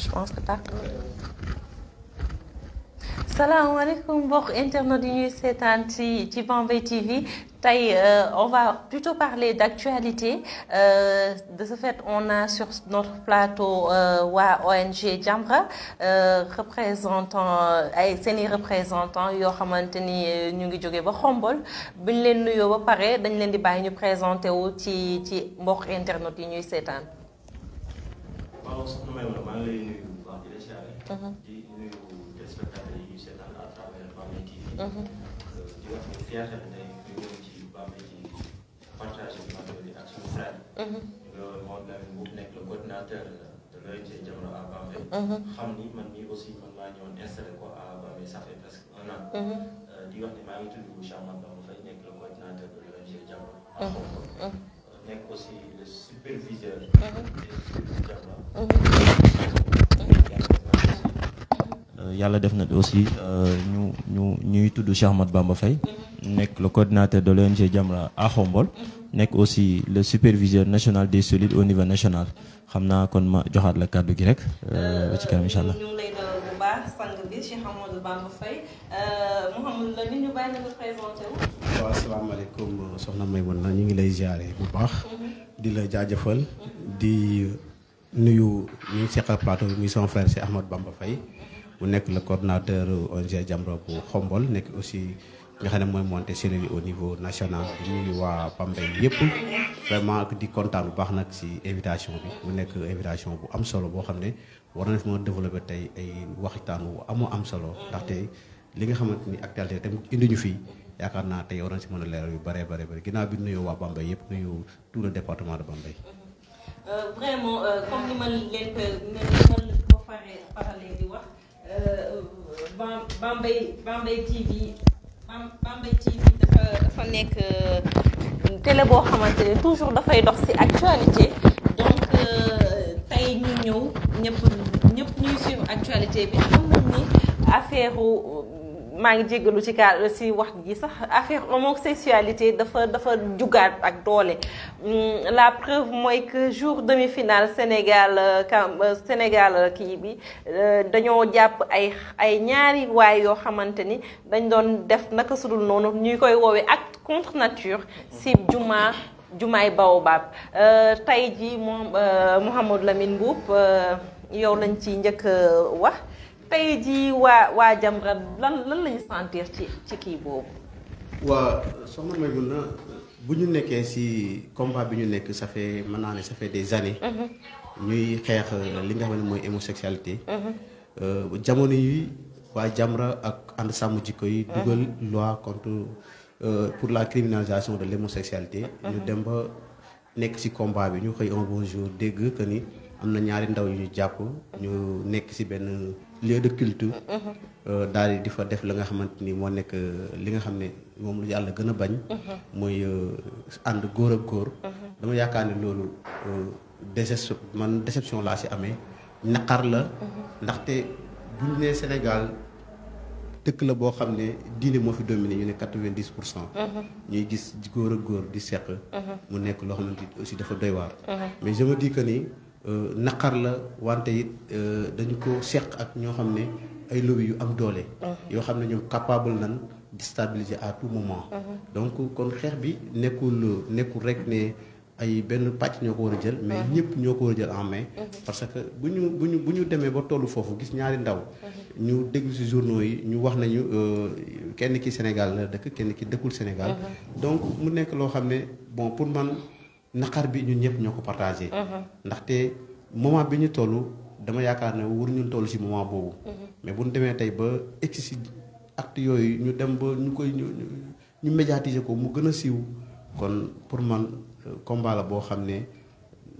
je pense que tàkk na. salaamaaleykum mbokk internet yi ñuy seetaan ci Bambey TV tey on va plutôt parler d'actualité de ce fait on a sur notre plateau waa ONG Jamra représentant ay seeni représentant yoo xamante ni ñu ngi jóge ba Xombol bu ñu leen nuyoo ba pare dañ leen di bàyyi ñu présenté wu ci mbokk internet yi ñuy seetaan. waaw soxna Maïmouna maa ngi lay nuyu bu baax di la siyaare. di nuyu téléspectateurs yi ñuy seetaan à travers Bambey TV. di wax ni fierté bi tey ñu ñëw ci Bambey TV partager bi ak suñu frère. moom Lamine Mboup nekk le coordinateur de l'ONG Jamra à Bambey. xam ni man mii aussi man maa ñëwoon installé ko à Bambey ça fait presque 1 an. di wax ni maa ngi tudd Cheikh Ahmadou Bamba Faye nekk le coordinateur de l'ONG Jamra à Xombol. nekk aussi le superviseur des Jamra. yàlla def na aussi ñuy tudd Cheikh Ahmadou Bamba Faye nekk le coordinateur de l'ONG Jamra à Xombol nekk aussi le superviseur national des solides au niveau national xam naa kon ma joxaat la kàddu gi rek ci kanam incha allah. ñu ngi lay dalal bu baax sang bi Cheikh Ahmadou Bamba Faye Mouhamadou la ñu bàyyi na nga présenté wu. waaw asalaamaaleykum soxna Maïmouna ñu ngi lay ziare bu baax. di la jaajëfal di nuyu ñu ngi seqal plateau bi muy son frère Cheikh Ahmadou Bamba Faye mu nekk le coordinateur ONG Jamra bu Xombol nekk aussi nga xam ne mooy monté cellule au niveau national di nuyu waa Bambey yëpp vraiment di kontaan bu baax nag si invitation bi mu nekk invitation bu am solo boo xam ne war na fi mën a développer tey ay waxtaan wu am solo ndaxte li nga xamante ni actualité tamit indi ñu fii yaakaar naa tey war na si mën a leeral yu bëree bëri ginnaaw bi nuyu waa Bambey yëpp nuyu tout le département de Bambey. Vraiment comme ni ma leen ko faral di wax Bambey TV dafa nekk télé boo xamante ne toujours dafay dox ci actualité donc tey ñu ñëw ñëpp ñuy suivre actualité bi xam nañ ni affaire maa ngi jéggalu ci wax ji sax affaire homosexualité dafa jugaat ak doole la preuve mooy que jour demi-finale Sénégal kii bi dañoo jàpp ay ñaari waay yoo xamante ni dañ doon def naka sudul noonu ñuy koy woowee acte contre nature ci jumaay Baobab tey ji moom Mouhamadou Lamine Mboup yow lañ ci njëkk wax tey jii waa Jamra lan lañu sentir ci kii boobu. waa soxna Maïmouna bu ñu nekkee ci combat bi ñu nekk ça fait mën naa ne ça fait des années. ñuy xeex li nga xam ne mooy homosexualité. jamono yi waa Jamra ak ànd sàmm jikko yi dugal loi contre pour la criminalisation de l'homosexualité. ñu dem ba nekk ci combat bi ñu xëy un bon jour dégg que ni am na ñaari ndaw yu ñu jàpp ñu nekk ci benn lieu de culte. daal di fa def la nga xamante ni moo nekk li nga xam ne moom lu yàlla gën a bañ. mooy ànd góor ak góor. dama yaakaar ne loolu déception laa ci amee naqar la. ndaxte bu ñu nee Sénégal dëkk la boo xam ne diine moo fi dominé ñu ne 90%. ñuy gis góor ak góor di seq. mu nekk loo xamante ni aussi dafa doy waar. mais je me dis que ni. naqar la wante it dañu ko seq ak ñoo xam ne ay lobby yu am doole. yoo xam ne ñoom capable nañ déstabiliser à tout moment. donc kon xeex bi nekkul rek ne ay benn pàcc ñoo ko war a jël mais ñëpp ñoo ko war a jël en main. parce que bu ñu demee ba tollu foofu gis ñaari ndaw. ñu déglu ci journaux yi ñu wax nañu kenn ki Sénégal la dëkk kenn ki dëkkul Sénégal. donc mu nekk loo xam ne bon pour man. naqar bi ñun ñëpp ñoo ko partagé. ndaxte moment bi ñu toll dama yaakaar ne war ñu toll ci moment boobu. mais bu ñu demee tey ba egsi ci acte yooyu ñu dem ba ñu médiatiser ko mu gën a siiw kon pour man combat la boo xam ne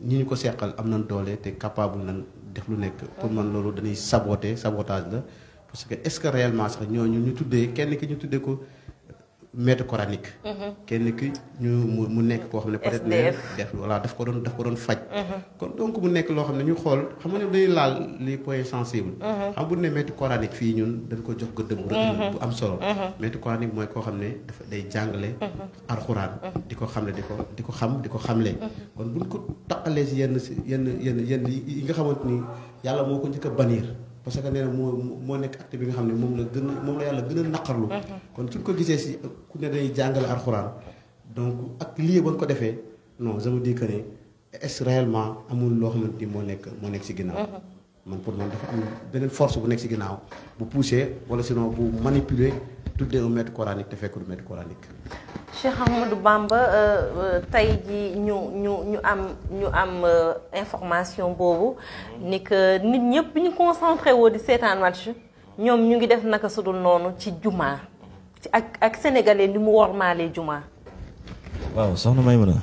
ñi ñu ko seqal am nañ doole te capable nañ def lu nekk. pour man loolu dañuy sabotage la parce que est-ce que réellement sax ñooñu ñu tuddee kenn ki ñu tuddee ko maître coranique. kenn ki mu nekk koo xam ne peut-être ne def voilà daf ko doon faj. kon donc mu nekk loo xam ne ñu xool xam nga ne dañuy laal les points sensibles. xam bu ne maître coranique fii ñun dañ ko jox gëdd bu am solo. maître coranique mooy koo xam ne dafa day jàngale. alxuraan di ko xamle di ko xamle. kon buñ ko taqalee si yenn yi nga xamante ni yàlla moo ko njëkk a bannir. parce que nee na moo nekk acte bi nga xam ne moom la yàlla gën a naqarlu. kon suñ ko gisee si ku ne day jàngale alxuraan donc ak lii ba nga ko defee non je me dis que ne est-ce réellement amul loo xamante ni moo nekk si ginnaaw. man pour man dafa am beneen force bu nekk si ginnaaw bu poussé wala sinon bu manipuler tuddee un maître coranique te fekk du maître coranique. Cheikh Ahmadou Bamba tey jii ñu am information boobu ni que nit ñëpp ñu concentré woo di seetaan match ñoom ñu ngi def naka sudul noonu ci jumaa ak sénégalais li mu wormaalee jumaa. waaw soxna Maïmouna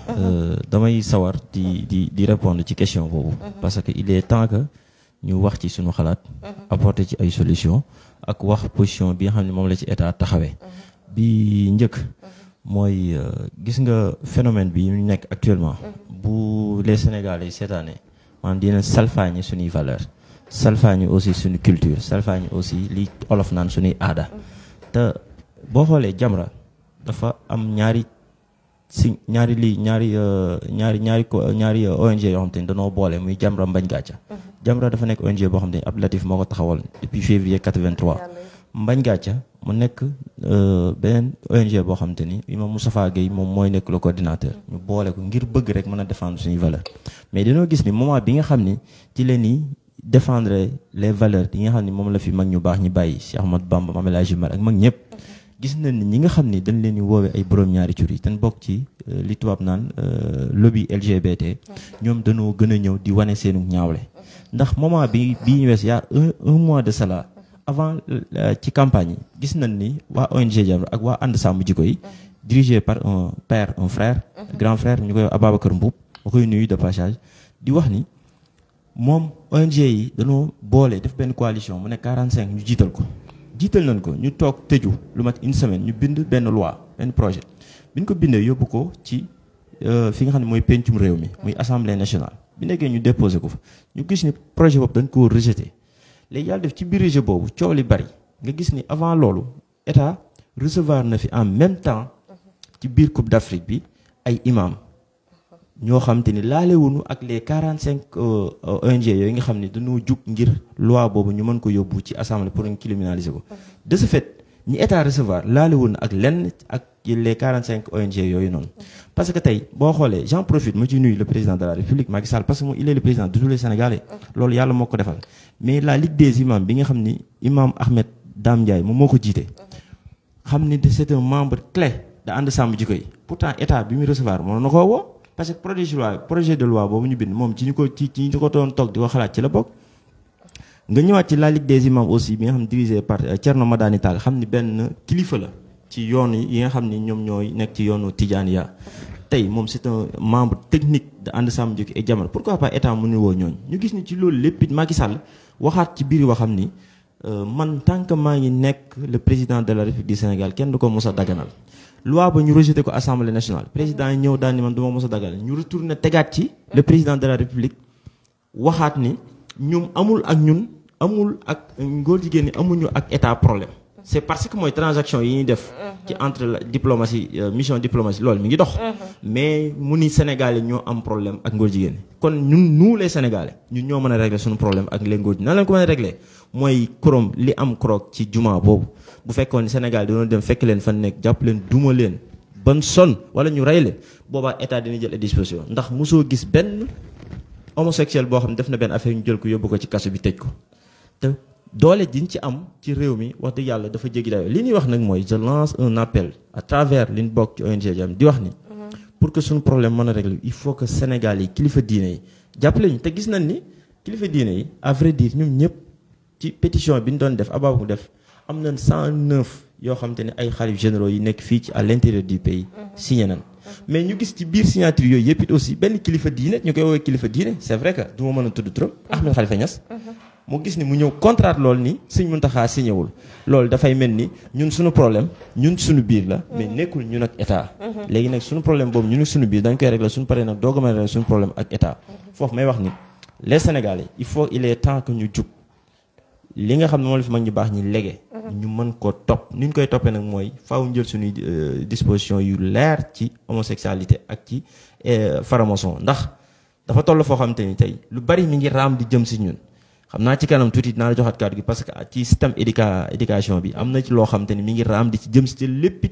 damay sawar di répondre ci question boobu. parce que il est temps que ñu wax ci suñu xalaat. apporter ci ay solutions ak wax position bi nga xam ne moom la ci état taxawee. bi njëkk. mooy gis nga phénomène bi ñu nekk actuellement bu les Sénégalais seetaane maanaam dina salfaañi suñuy valeur salfaañi aussi suñu culture salfaañi aussi li olof naan suñuy aada te boo xoolee Jamra dafa am ñaari ONG yoo xam te ni dañoo boole muy Jamra Mbañ Gàcca Jamra dafa nekk ONG boo xam te ni Abdou Latif moo ko taxawal depuis février 83 Mbañ Gàcca mu nekk beneen ONG boo xam te ni Imam Moustapha Gueye moom mooy nekk le coordinateur ñu boole ko ngir bëgg rek mën a défendre suñuy valeur mais dañoo gis ni moment bi nga xam ni ci leen ni défendre les valeurs yi nga xam ni moom la fi mag ñu baax ñi bàyyi Cheikh Ahmadou Bamba Mame El Hadji Malick ak mag ñëpp gis nañ ni ñi nga xam ni dañ leen di woowee ay borom ñaari tur yi te bokk ci li tubaab naan lobby LGBT ñoom dañoo gën a ñëw di wane seenu ñaawle ndax moment bi ñu wees yaa un mois de cela avant ci campagne yi gis nañ ni waa ONG Jamra ak waa ànd sàmm jikko yi dirigé par un père un frère grand frère ñu koy Ababacar Mbuub ma koy nuyu de passage di wax ni moom ONG yi dañoo boole def benn coalition mu ne 45 ñu jiital nañ ko ñu toog tëju lu mat une semaine ñu bind benn loi benn projet bi ñu ko bindee yóbbu ko ci fi nga xam ne mooy pencum réew mi muy assemblée nationale bi nekkee ñu déposé ko fa ñu gis ni projet boobu dañ ko rejeté léegi yàlla def ci biir rejet boobu coow li bari nga gis ni avant loolu état recevoir na fi en même temps ci biir Coupe d'Afrique bi ay imam ñoo xam te ni laalewuñu ak les 45 ONG yooyu nga xam ne dañoo jug ngir loi boobu ñu mën ko yóbbu ci assemblée pour ñu criminaliser ko de ce fait ñi état recevoir laalewuñu ak lenn ak les 45 ONG yooyu noonu parce que tey boo xoolee j'en profite ma ci nuyu le président de la République Macky Sall parce que il est le président de tous les Sénégalais loolu yàlla moo ko defal mais la Ligue des imams bi nga xam ni imam Ahmed Dame Ndiaye moom moo ko jiite xam ni c'est un membre clé de ànd sàmm jikko yi pourtant état bi muy recevoir mënoon na koo woo parce que projet de loi boobu ñu bind moom ci ñu ko doon toog di ko xalaat ci la bokk nga ñëwaat ci la Ligue des imams aussi bi nga xam ne dirigé par Thierno Madani Tall xam ni benn kilifa la ci yoon yi nga xam ni ñoom ñooy nekk ci yoonu Tijaaniya tey moom c'est un membre technique de ànd sàmm jikko et Jamra pourquoi pas état mu ne woo ñooñu ñu gis ni ci loolu lépp it Macky Sall waxaat ci biir waxam ni man tant que maa ngi nekk le président de la République du Sénégal kenn du ko mos a daganal loi ba ñu rejeté ko assemblée nationale président yi ñëw daal ni man du ma mos a daganal ñu retourné tegaat ci le président de la République waxaat ni ñum amul ak ngóor jigéen ñi amuñu ak état problème c'est parce que mooy transaction yi ñuy def ci entre la diplomatie mission diplomatie loolu mi ngi dox mais mu ni Sénégalais ñoo am problème ak ngóor jigéen kon ñun nous les Sénégalais ñun ñoo mën a régler suñu problème ak les ngóor jigéen nan lañ ko mën a régler mooy kurom li am kroog ci juma boobu bu fekkoon ni Sénégal dañoo dem fekk leen fan nekk jàpp leen duma leen ban son wala ñu rey leen boobaa état dina jël ay disposition ndax mosoo gis benn homosexuel boo xam ne def na benn affaire ñu jël ko yóbbu ko ci kaso bi tëj ko te doole diñ ci am ci réew mi wax dëgg yàlla dafa jéggi dayoo li ñuy wax nag mooy je lance un appel à travers li ñu bokk ci ONG Jamra di wax ni pour que suñu problème mën a régler il faut que Sénégal yi kilifa diine yi jàppale ñu te gis nañ ni kilifa diine yi à vrai dire ñoom ñëpp ci pétition bi ñu doon def Ababacar mu def am nañ 109 yoo xam te ne ay xalif généraux yi nekk fii ci à l'intérieur du pays signé nañ mais ñu gis ci biir signature yooyu yëpp it aussi benn kilifa diine ñu koy woowee kilifa diine c'est vrai que du ma mën a tudd trop Ahmed Khalifa Niass mu gis ni mu ñëw contrat loolu ni Sëñ Mountakha signé wul loolu dafay mel ni ñun suñu problème ñun suñu biir la mais nekkul ñun ak état léegi nag suñu problème boobu ñun ak suñu biir dañ koy régler suñu paree nag doog a mën a régler suñu problème ak état foofu may wax ni les Sénégalais il est temps que ñu jug li nga xam ne moom la fi mag ñu baax ñi lége ñu mën koo topp ni ñu koy toppee nag mooy faaw ñu jël suñuy disposition yu leer ci homosexualité ak ci franc-maçon ndax dafa toll foo xamante ni tey lu bari mi ngi raam di jëm si ñun xam naa ci kanam tuuti dinaa la joxaat kàddu gi parce que ci système éducation bi am na ci loo xamante ni mi ngi raam di ci jëm si te lépp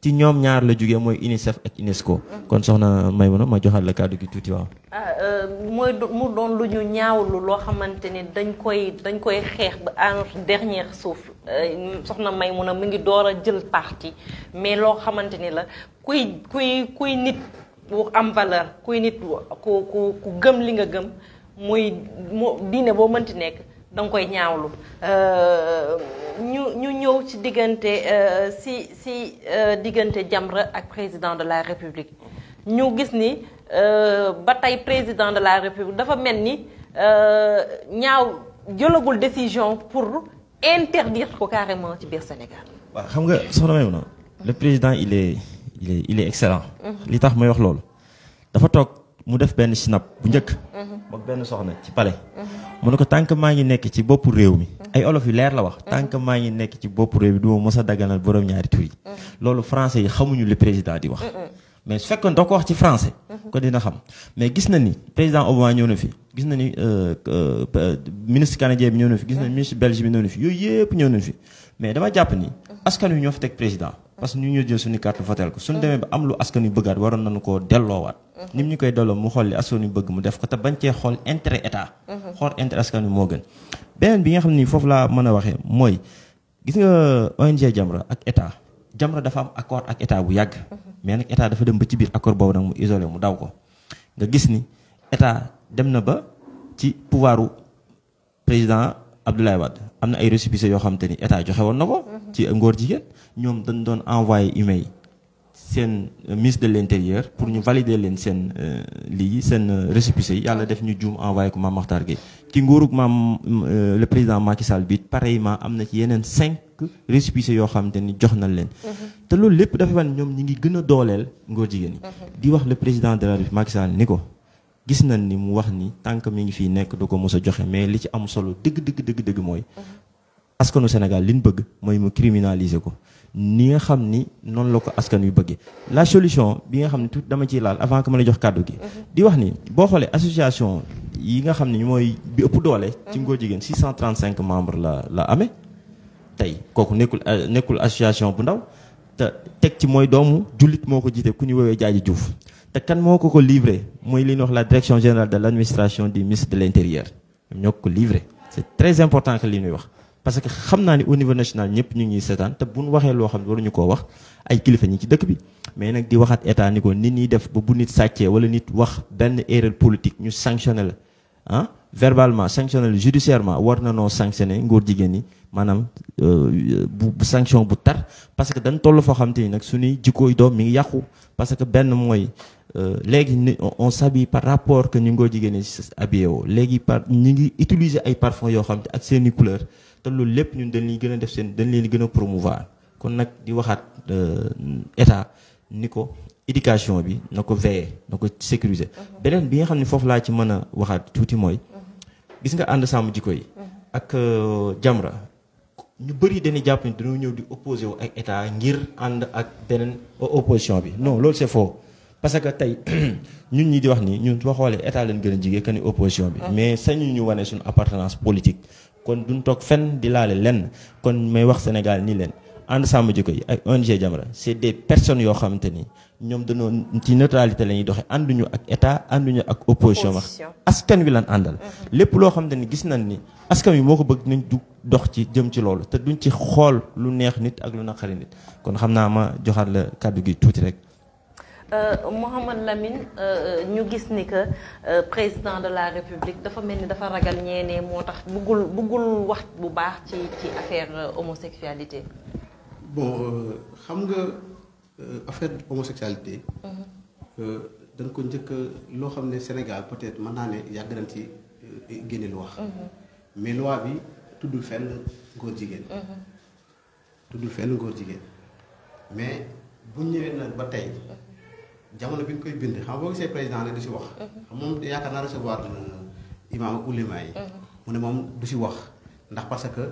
ci ñoom ñaar la jógee mooy UNICEF ak UNESCO. kon soxna Maimouna ma joxaat la kàddu gi tuuti waaw. mooy mu doon lu ñu ñaawlu loo xamante ni dañ koy xeex ba à notre dernier souffle soxna Maimouna mu ngi door a jël parti mais loo xamante ni la kuy nit bu am valeur kuy nit ku gëm li nga gëm muy diine boo mënti nekk danga koy ñaawlu ñu ñëw ci diggante diggante Jamra ak président de la République ñu gis ni ba tey président de la République dafa mel ni jëlagul décision pour interdire ko carrément ci biir Sénégal. waaw xam nga soxna Maimouna le président il est excellent. li tax may wax loolu dafa toog mu def benn snap bu njëkk. moom benn soxna ci palais. mu ne ko tant que maa ngi nekk ci boppu réew mi. ay olof yu leer la wax. tant que maa ngi nekk ci boppu réew mi du ma mos a daganal borom ñaari tur yi. loolu français yi xamuñu le président di wax. mais su fekkoon doo ko wax ci français. ko dina xam mais gis na ni président Obama ñëw na fi gis na ni ministre canadien bi ñëw na fi gis na ni ministre belge bi ñëw na fi yooyu yëpp ñëw na fi mais dama jàpp ni askan wi ñoo fi teg président. parce que ñu ñoo jël suñu carte votel ko suñu demee ba am lu askan wi bëggaat waroon nañu koo delloowaat. ni mu ñu koy delloo mu xool li askan wi bëgg mu def ko te bañ cee xool intérêt état. xool intérêt askan wi moo gën. beneen bi nga xam ni foofu laa mën a waxee mooy gis nga ONG Jamra ak état Jamra dafa am accord ak état bu yàgg. mais nag état dafa dem ba ci biir accord boobu nag mu isolé mu daw ko nga gis ni état dem na ba ci pouvoiru président Abdoulaye Wade am na ay récépissés yoo xam te ni état joxe woon na ko. ci ngóor jigéen ñoom dañ doon envoyé email seen ministre de l'intérieur pour ñu valider leen seen lii seen récépissés yi yàlla def ñu juum envoyé ko Mame Makhtar Gueye ci nguurug le président Macky Sall bi pareillement am na ci yeneen 5 récépissés yoo xam te ni jox nañ leen. te loolu lépp dafa wan ñoom ñi ngi gën a dooleel ngóor jigéen yi. di wax le président de la République Macky Sall ni ko gis nañ ni mu wax ni tant que mi ngi fii nekk du ko mos a joxe mais li ci am solo dëgg mooy. askanu Sénégal li ñu bëgg mooy mu criminaliser ko ni nga xam ni noonu la ko askan yu bëggee la solution bi nga xam ne tout dama ciy laal avant que ma la jox kàddu gi. di wax ni boo xoolee association yi nga xam ne mooy bi ëpp doole. ci ngóor jigéen 635 membres la amee. tey kooku nekkul association bu ndaw te teg ci mooy doomu jullit moo ko jiite ku ñu woowee Jaaji Diouf te kan moo ko livré mooy li ñuy wax la direction générale de l'administration du ministre de l'intérieur ñoo ko livré c'est très important que li ñuy wax. parce que xam naa ni au niveau national ñëpp ñu ngi seetaan te bu ñu waxee loo xam ne waruñu koo wax ay kilifa ñi ci dëkk bi mais nag di waxaat état ni ko nit ñi def ba bu nit sàccee wala nit wax benn erreur politique ñu sanctionné la verbalement sanctionné la judiciairement war na noo sanctionné ngóor jigéen ñi maanaam bu sanction bu tar parce que dañ toll foo xam te ni nag suñuy jikkooy doom mi ngi yàqu parce que benn mooy léegi on s'habille par rapport que ñu ngóor jigéen ñi habillé woo léegi ñu ngi utiliser ay parfums yoo xam te ak seeni couleur te loolu lépp ñun dañ leen gën a def dañ leen gën a promouvoir kon nag di waxaat état ni ko éducation bi na ko veiller na ko sécuriser. beneen bi nga xam ne foofu laa ci mën a waxaat tuuti mooy gis nga ànd sàmm jikko yi ak Jamra ñu bëri dañuy jàpp ni dañoo ñëw di opposé wu ak état ngir ànd ak beneen opposition bi non loolu c'est faux parce que tey ñun ñi di wax ni ñun soo xoolee état leen gën a jigee que ni opposition bi. mais sañu ñu wane suñu appartenance politique. kon duñ toog fenn di laale lenn kon may wax Sénégal ni leen ànd sàmm jikko yi ak ONG Jamra c'est des personnes yoo xamante ni ñoom dañoo ci neutralité la ñuy doxee ànduñu ak état ànduñu ak opposition wax askan wi lan àndal. lépp loo xamante ni gis nañ ni askan wi moo ko bëgg nañ du dox ci jëm ci loolu te duñ ci xool lu neex nit ak lu naqari nit kon xam naa ma joxaat la kàddu gi tuuti rek. Mouhamed Lamine ñu gis ni que président de la République dafa mel ni dafa ragal ñeenee moo tax bëggul wax bu baax ci affaire homosexualité. bon xam nga affaire homosexualité. dañ ko njëkk loo xam ne Sénégal peut-être mën naa ne yàgg nañ ci génne lu wax. mais loi bi tuddul fenn góor jigéen. tuddul fenn góor jigéen mais bu ñëwee nag ba tey jamono bi ñu koy bind xam nga boo gisee président ne du si wax. xam moom yaakaar naa recevoir na imaam ak ulema yi. mu ne moom du si wax ndax parce que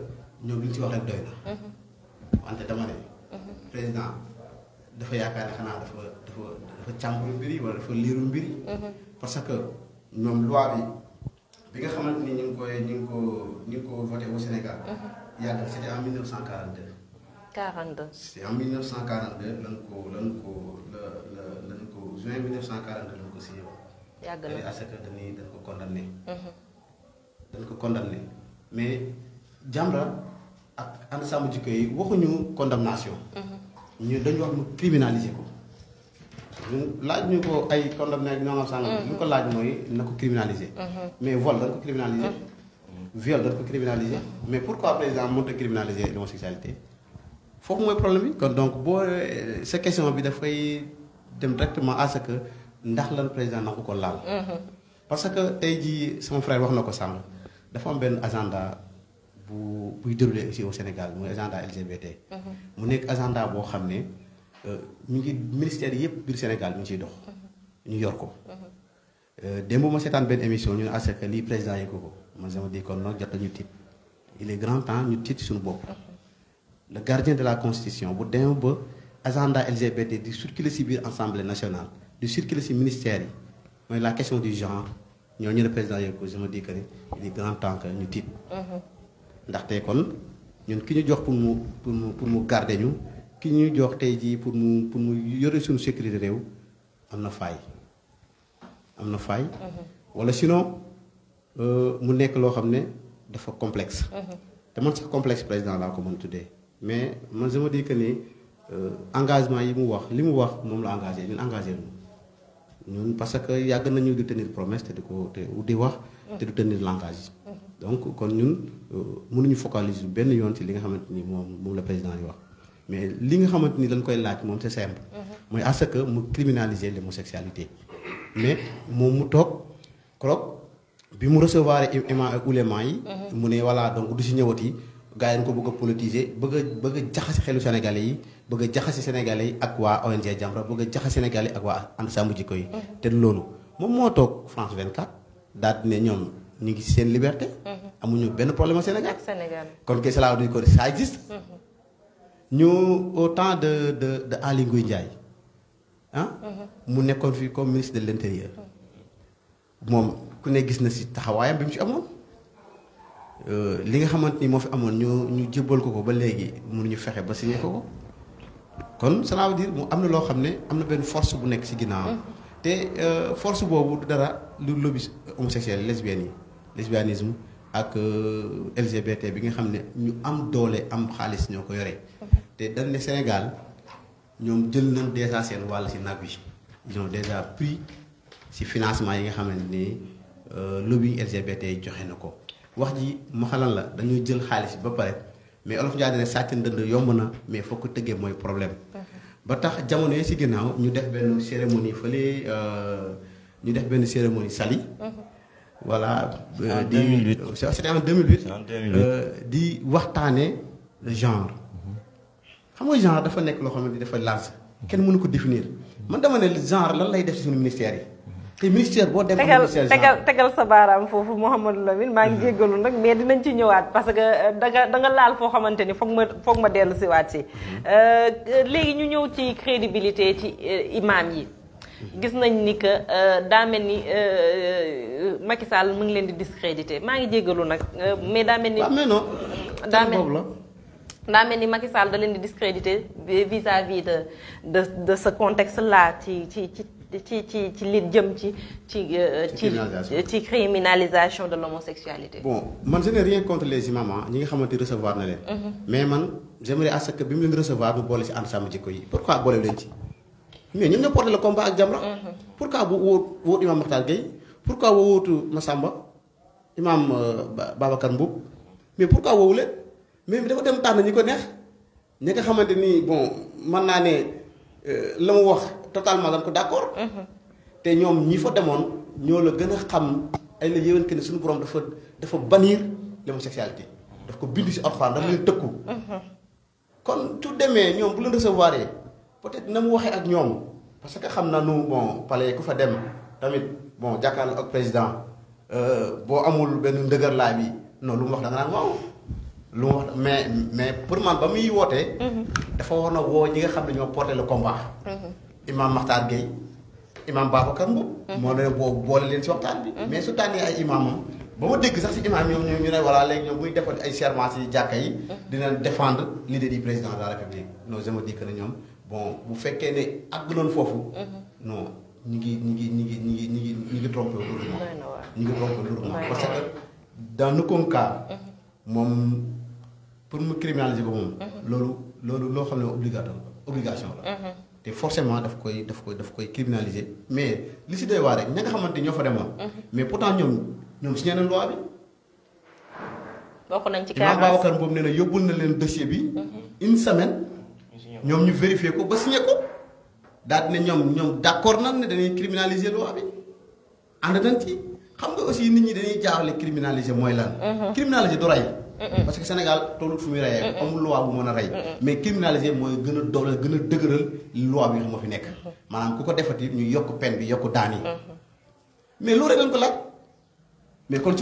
ñoom li ñu si wax rek doy na. wante dama ne. président dafa yaakaar ne xanaa dafa càmburu mbir yi wala dafa liiru mbir yi. parce que ñoom loi bi nga xamante ni ñu ngi ko voté au Sénégal. yàgg c'était en 1942. 42. c'est en 1942 lan ko juin 1942 lan ko signé woon. yàgg na à ce que dañ ko condamné. dañ ko condamné mais Jamra ak ànd sàmm jikko yi waxuñu condamnation. ñu dañu wax mu criminaliser ko. ñun laaj ñu ko ay condamné ak ñoom sànq. ñu ko laaj mooy na ko criminaliser. mais vol dañ ko criminaliser. viol dañ ko criminaliser. mais pourquoi président mënut a criminaliser l'homosexualité foofu mooy problème bi. kon donc boo sa question bi dafay dem directement à ce que ndax lan président na ko laal. parce que tey jii sama frère wax na ko sànq dafa am benn agenda buy déroulé aussi au Sénégal muy agenda LGBT. mu nekk agenda boo xam ne ñu ngi ministère yëpp biir Sénégal ñu ngi ciy dox. ñu yor ko. démb ma seetaan benn émission ñu ne à ce que lii président yëg ko man sama di kon nag jot ñu tiit il est grand temps ñu tiit suñu bopp. le gardien de la constitution bu demee ba agenda LGBT di circuler ci biir assemblée nationale di circuler ci ministère yi mooy la question du genre ñooñu le président yëg ko je me dis que il est grand temps que ñu tiit. ndaxte kon ñun ki ñu jox pour mu garder ñu ki ñu jox tey jii pour mu yore suñu sécurité réew am na faay. wala sinon mu nekk loo xam ne dafa complexe. te man sax complexe président laa ko mën tuddee mais man je me dis que ni engagement yi mu wax li mu wax moom la engagé ñun engagé ñun parce que yàgg nañu di tenir promesse te di wax te du tenir langage. donc kon ñun mënuñu focaliser benn yoon ci li nga xamante ni moom la président yi wax mais li nga xamante ni dañ koy laaj moom c'est simple. mooy à ce que mu criminaliser l'homosexualité mais moom mu toog keroog bi mu recevoir imam ak ulema yi. mu ne voilà donc du si ñëwati gars yi ko bëgg a politiser bëgg a jaxase xelu Sénégalais yi bëgg a jaxase Sénégalais yi ak waa ONG Jamra bëgg a jaxase Sénégalais yi ak waa ànd sàmm jikko yi. te loolu moom moo toog France 24 daal di ne ñoom ñu ngi ci seen liberté. amuñu benn problème au Sénégal. kon kay cela veut dire que ça existe. ñu au temps de Aly Ngouille Ndiaye mu nekkoon fii comme ministre de l'intérieur moom ku ne gis na ci taxawaayam bi mu ci amoon li nga xamante ni moo fi amoon ñu jébbal ko ba léegi mënuñu fexe ba signé ko kon cela veut dire mu am na loo xam ne am na benn force bu nekk ci ginnaaw te force boobu du dara lu lobby homosexuel lesbianisme ak LGBT bi nga xam ne ñu am doole am xaalis ñoo ko yore te dañ ne Sénégal ñoom jël nañ déjà seen wàll ci nag bi ils ont déjà pris ci financement yi nga xamante ni lobby LGBT joxe na ko wax ji ma xalan la dañuy jël xaalis ba pare mais olof Ndiaye ne sàcc ndënd yomb na mais foo ko tëggee mooy problème. ba tax jamono yi ci ginnaaw ñu def benn cérémonie fële ñu def benn cérémonie Saly. voilà. en 2008 c'était en 2008. en 2008 di waxtaanee le genre. xam nga genre dafa nekk loo xamante ni dafa large kenn mënu ko définir man dama ne genre lan lay def ci suñu ministère yi te ministère boo dem. tegal sa baaraam foofu Mouhamadou Lamine maa ngi jéggalu nag mais dinañ ci ñëwaat parce que da nga laal foo xamante ni foog ma dellu si waat si léegi ñu ñëw ci crédibilité ci imam yi. gis nañ ni que daa mel ni Macky Sall mu ngi leen di discréditer maa ngi jéggalu nag mais daa mel ni. waaw mais non. daa mel ni Macky Sall da leen di discréditer vis-à-vis de ce contexte là ci li jëm ci criminalisation de l'homosexualité. bon man je n'ai rien contre les imams ñi nga xamante ni recevoir na leen. mais man j'aimerais à ce que bi mu leen recevoir mu boole ci ànd sàmm jikko yi pourquoi boole leen ci. mais ñoom ñoo porté le combat ak Jamra. pourquoi bu wóot imam Makhtar Gueye pourquoi wóotu Massamba imam Babacar Mboup mais pourquoi woowu leen. mais dafa dem tànn ñi ko neex ñi nga xamante ni bon mën naa ne la mu wax totalement dañ ko d'accord. te ñoom ñi fa demoon ñoo la gën a xam ay la yéwén que ni suñu borom dafa bannir l'homosexualité daf ko bind si Alxuraan daf leen tëkku kon tout demee ñoom bu leen recevoir peut-être na mu waxee ak ñoom parce que xam na nu bon palais ku fa dem tamit bon jàkkaarloo ak président boo amul benn ndëgër laay bi non lu mu wax da nga naan waaw lu mu wax mais pour man ba muy wootee dafa war na woo ñi nga xam ne ñoo porté le combat imam Makhtar Gueye imam Babacar Mboup moo ne boo boole leen si waxtaan bi mais su tànnee ay imamam ba ma dégg sax si imam ñoom ñu ne voilà léegi ñoom buy defal ay serment si jàkka yi dina défendre l'idée du président de la République non je me dis que ne ñoom bon bu fekkee ne àgg noonu foofu non ñu ngi trompé lourdement ñu ngi trompé lourdement parce que dans aucun cas moom pour mu criminaliser ko moom loolu loo xam ne obligation la te forcément daf koy criminaliser mais li si doy waar rek ña nga xamante ñoo fa demoon mais pourtant ñoom signé nañ loi bi bokk nañ ci Imam Babacar boobu nee na yóbbul na leen dossier bi une semaine ñoom ñu vérifier ko ba signé ko daal ne ñoom d'accord nag ne dañuy criminaliser loi bi ànd nañ ci xam nga aussi nit ñi dañuy jaawale criminaliser mooy lan criminaliser du rey parce que Sénégal tollu fu muy reyee amul loi bu mën a rey mais criminaliser mooy gën a doole gën a dëgëral loi bi nga xam moo fi nekk maanaam ku ko defati ñu yokk peine bi yokk daan yi mais loolu rek lañ ko laaj mais kon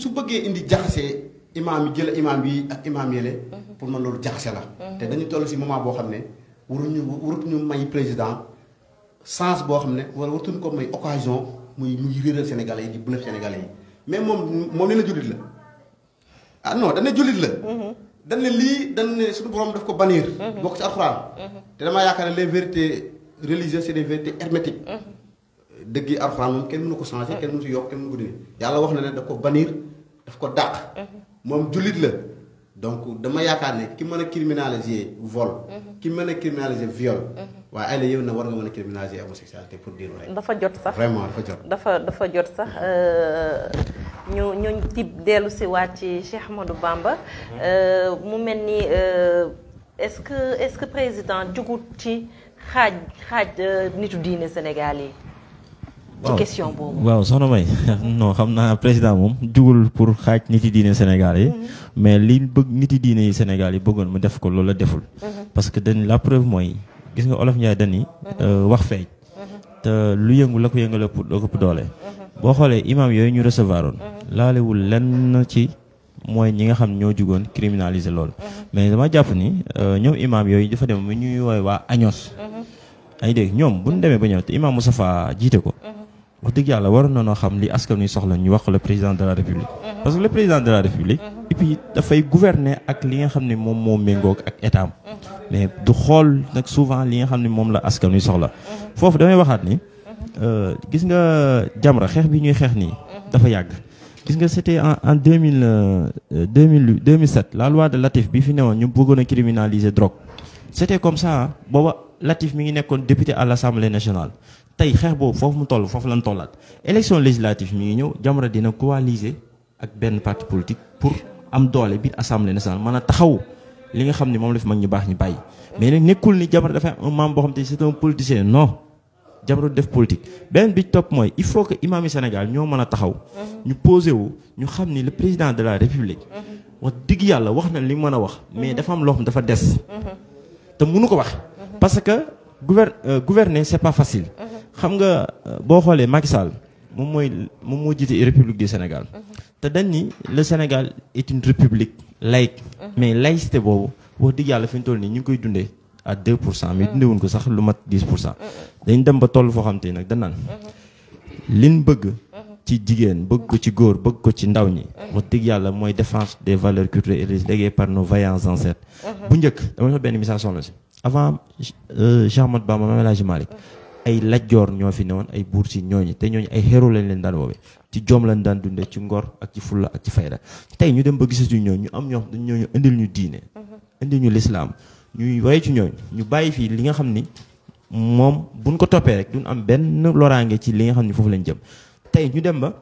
su bëggee indi jaxasee imaam yi jël imaam yi ak imaam yële pour man loolu jaxase la te dañu toll si moment boo xam ne waruñu may président sens boo xam ne wala waruñu ko may occasion muy réeral Sénégalais yi di bluff Sénégalais yi mais moom ne la jullit la ah non dañ ne jullit la dañ ne lii dañ ne suñu borom daf ko bannir bokk ci alxuraan te damaa yaakaar ne les vérités religieuses c'est des vérités hermétiques dëgg yi alxuraan moom kenn mënu ko changer kenn mënu si yokk kenn mënu ko dindi yàlla wax na ne daf ko bannir daf ko dàq moom jullit la donc dama yaakaar ne ki mën a criminaliser vol ki mën a criminaliser viol waaye ay la yow na war nga mën a criminaliser homosexualité pour dire rek dafa jot sax vraiment dafa jot dafa jot sax ñu ci dellu si waat ci Cheikh Ahmadou Bamba mu mel ni est-ce que président jugut ci xaaj nitu diine Sénégal yi ci question boobu waaw soxna May non xam naa président moom jugul pour xaaj nit yi diine Sénégal yi mais li bëgg nit yi diine yi Sénégal yi bëggoon mu def ko loolu la deful parce que dañ la preuve mooy gis nga Olof Njaay dañi wax feeñ te lu yëngu la ko yëngal ëpp doole boo xoolee imam yooyu ñu recevoir oon laalewul lenn ci mooy ñi nga xam ñoo jugoon criminaliser loolu mais dama jàpp ni ñoom imam yooyu dafa dem mu ñuy woowe waa años ay dégg ñoom bu ñu demee ba ñëw te imam Moustapha jiite ko wax dëgg yàlla waroon na noo xam li askan wi soxla ñu wax ko le président de la république parce que le président de la république et puis dafay gouverner ak li nga xam ne moom moo méngoog ak état am mais du xool nag souvent li nga xam ne moom la askan wi soxla foofu damay waxaat ni gis nga Jamra xeex bi ñuy xeex nii dafa yàgg gis nga c'était en 2007 la loi de Latif bi fi newoon ñu bëggoon a criminaliser drogue c'était comme ça booba Latif mi ngi nekkoon député à l'Assemblée nationale tey xeex boobu foofu mu toll foofu lañ tollaat élection législative mi ngi ñëw Jamra dina coaliser ak benn parti politique pour am doole biir Assemblée nationale mën a taxaw li nga xam ne moom la fi mag ñu baax ñu bàyyi mais nag nekkul ni Jamra dafa am un membre boo xam te c'est un politicien non Jamra def politique beneen bi topp mooy il faut que imam yi Sénégal ñoo mën a taxaw ñu posé wu ñu xam ni le président de la République wax dëgg yàlla wax na li mën a wax mais dafa am loo xam dafa des te mënu ko wax parce que gouverner c'est pas facile xam nga boo xoolee Macky Sall moom moo jiite République du Sénégal te dañ ni le Sénégal est une république laïque mais laïcité boobu wax dëgg yàlla fi ñu toll nii ñu ngi koy dundee à 2% mais dundewuñ ko sax lu mat 10% dañ dem ba toll foo xam te nag dañ naan liñ bëgg ci jigéen bëgg ko ci góor bëgg ko ci ndaw ñi wax dëgg yàlla mooy défense des valeurs culturelles léguées par nos vaillants ancêtres bu njëkk dama jox benn message soxla si avant Cheikh Ahmadou Bamba Mame El Hadji Malick ay lajjoor ñoo fi newoon ay buur si ñooñu te ñooñu ay héros lañ leen daan woowe ci jom lañ daan dunde ci ngor ak ci fulla ak ci fayda tey ñu dem ba gisatu ñooñu ñu am ñoo xam dañ ñooñu indil ñu diine indil ñu lislaam ñuy waye ci ñooñu ñu bàyyi fii li nga xam ni moom buñ ko toppee rek duñ am benn loraange ci li nga xam ni foofu lañ jëm tey ñu dem ba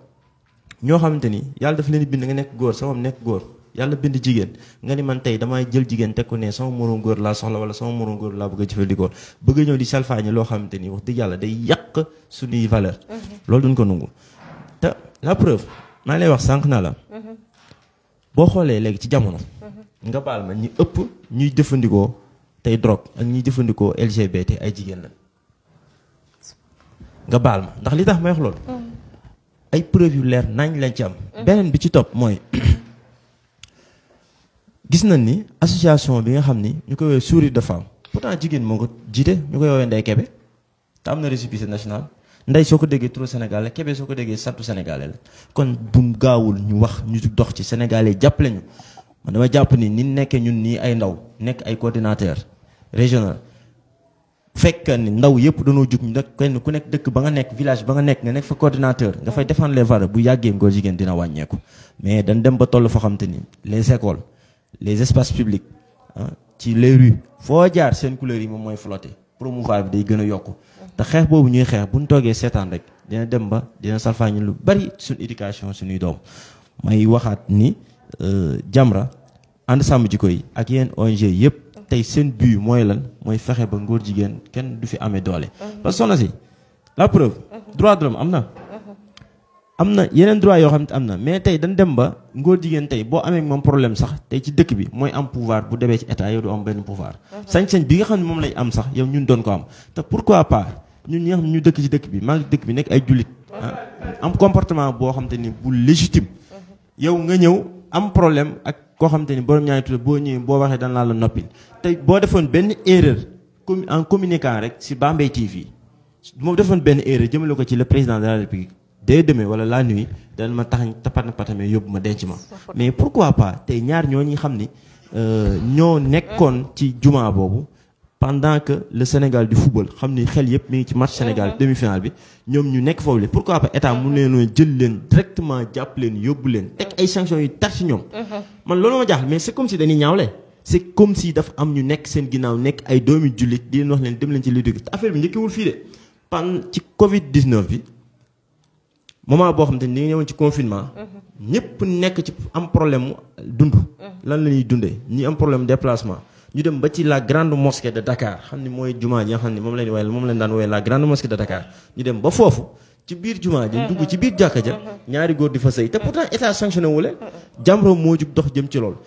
ñoo xamante ni yàlla dafa leen di bind nga nekk góor sama nekk góor yàlla bind jigéen nga ni man tey damay jël jigéen teg ko ne sama moroom góor laa soxla wala sama moroom góor laa bëgg a jëfandikoo bëgg a ñëw di salfaañe loo xamante ni wax dëgg yàlla day yàq suñuy valeur loolu duñ ko nungu te la preuve maa ngi lay wax sànq na la boo xoolee léegi ci jamono nga baal ma ñi ëpp ñuy jëfandikoo tey drogue ak ñuy jëfandikoo LGBT ay jigéen la nga baal ma ndax li tax may wax loolu ay preuve yu leer nañ lañ ci am beneen bi ci topp mooy gis nañ ni association bi nga xam ni ñu koy woowee Sourire de Femme pourtant jigéen moo ko jiite ñu koy woowee Ndeye Kébé te am na récépissé national Ndeye soo ko déggee turu Sénégal Kébé soo ko déggee santu sénégalais la kon bu gaawul ñu wax ñu dox ci sénégalais jàppale ñu man dama jàpp ni ni nekkee ñun nii ay ndaw nekk ay coordinateur régional fekk ni ndaw yëpp dañoo jug ñu nag kenn ku nekk dëkk ba nga nekk village ba nga nekk fa coordinateur nga fay défendre les valeurs bu yàggee ngóor jigéen dina wàññeeku mais dañ dem ba toll foo xam te ni les écoles les espaces publics ci les rues foo jaar seen couleurs yi moom mooy flotter promouvoir bi day gën a yokku te xeex boobu ñuy xeex bu ñu toogee seetaan rek dina dem ba dina salfaañi lu bari suñu éducation suñuy doom may waxaat ni Jamra ànd sàmm jikko yi ak yeneen ONG yëpp tey seen but mooy lan mooy fexe ba ngóor jigéen kenn du fi amee doole. parce que soxna si la preuve droit de l'homme am na yeneen droit yoo xam ne am na mais tey dañ dem ba ngóor jigéen tey boo amee moom problème sax tey ci dëkk bi mooy am pouvoir bu demee ci état yow du am benn pouvoir. sañ-sañ bi nga xam ne moom lañ am sax yow ñun doon ko am te pourquoi pas ñun ñi nga xam ne ñu dëkk ci dëkk bi maa ngi dëkk bi nekk ay jullit am comportement boo xam te ni bu légitime yow nga ñëw am problème ak koo xam te ni borom ñaari tur boo ñëwee boo waxee dañ laa la noppil tey boo defoon benn erreur en communiquant rek si Bambey TV moo defoon benn erreur jëmale ko ci le président de la République dès demain wala la nuit dañ ma taxañ patame yóbbu ma denc ma mais pourquoi pas tey ñaar ñoo ñi xam ni ñoo nekkoon ci jumaa boobu pendant que le Sénégal du football xam ni xel yëpp mi ngi ci match Sénégal demi-finale bi ñoom ñu nekk foofu le pourquoi pas état mu leen jël leen directement jàpp leen yóbbu leen teg ay sanctions yu tar ci ñoom man loolu ma jaaxal mais c'est comme si dañuy ñaawle c'est comme si dafa am ñu nekk seen ginnaaw nekk ay doomi jullit di leen wax leen dem leen ci liggéey te affaire bi njëkkewul fii de ci Covid 19 bi moment boo xam te ni ñëwoon ci confinement ñëpp nekk ci am problème mu dund lan la ñuy dundee ñi am problème déplacement ñu dem ba ci la grande mosquée de Dakar xam ni mooy jumaa ji nga xam ni moom lañ woowee moom lañ daan woowee la grande mosquée de Dakar ñu dem ba foofu ci biir jumaa ji dugg ci biir jàkka ja ñaari góor di fa sëy te pourtant état sanctionné wu leen Jamra moo jug dox jëm ci loolu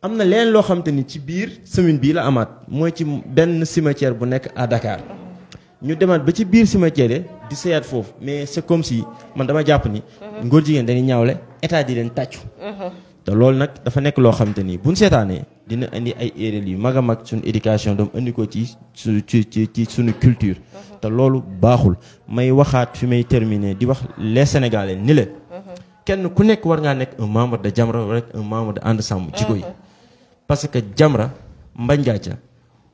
am na leen loo xam te ni ci biir semaine bii la amaat mooy ci benn cimetière bu nekk à Dakar ñu demaat ba ci biir cimetière di sëyaat foofu mais c'est comme si man dama jàpp ni ngóor jigéen dañuy ñaawle état di leen tàccu te loolu nag dafa nekk loo xam te ni buñ seetaanee dina indi ay erreurs yu mag a mag suñu éducation doom indi ko ci suñu culture te loolu baaxul may waxaat fi may terminer di wax les Sénégalais ni leen kenn ku nekk war ngaa nekk un membre de Jamra rek un membre de ànd sàmm jikko yi parce que Jamra mbañ gàcca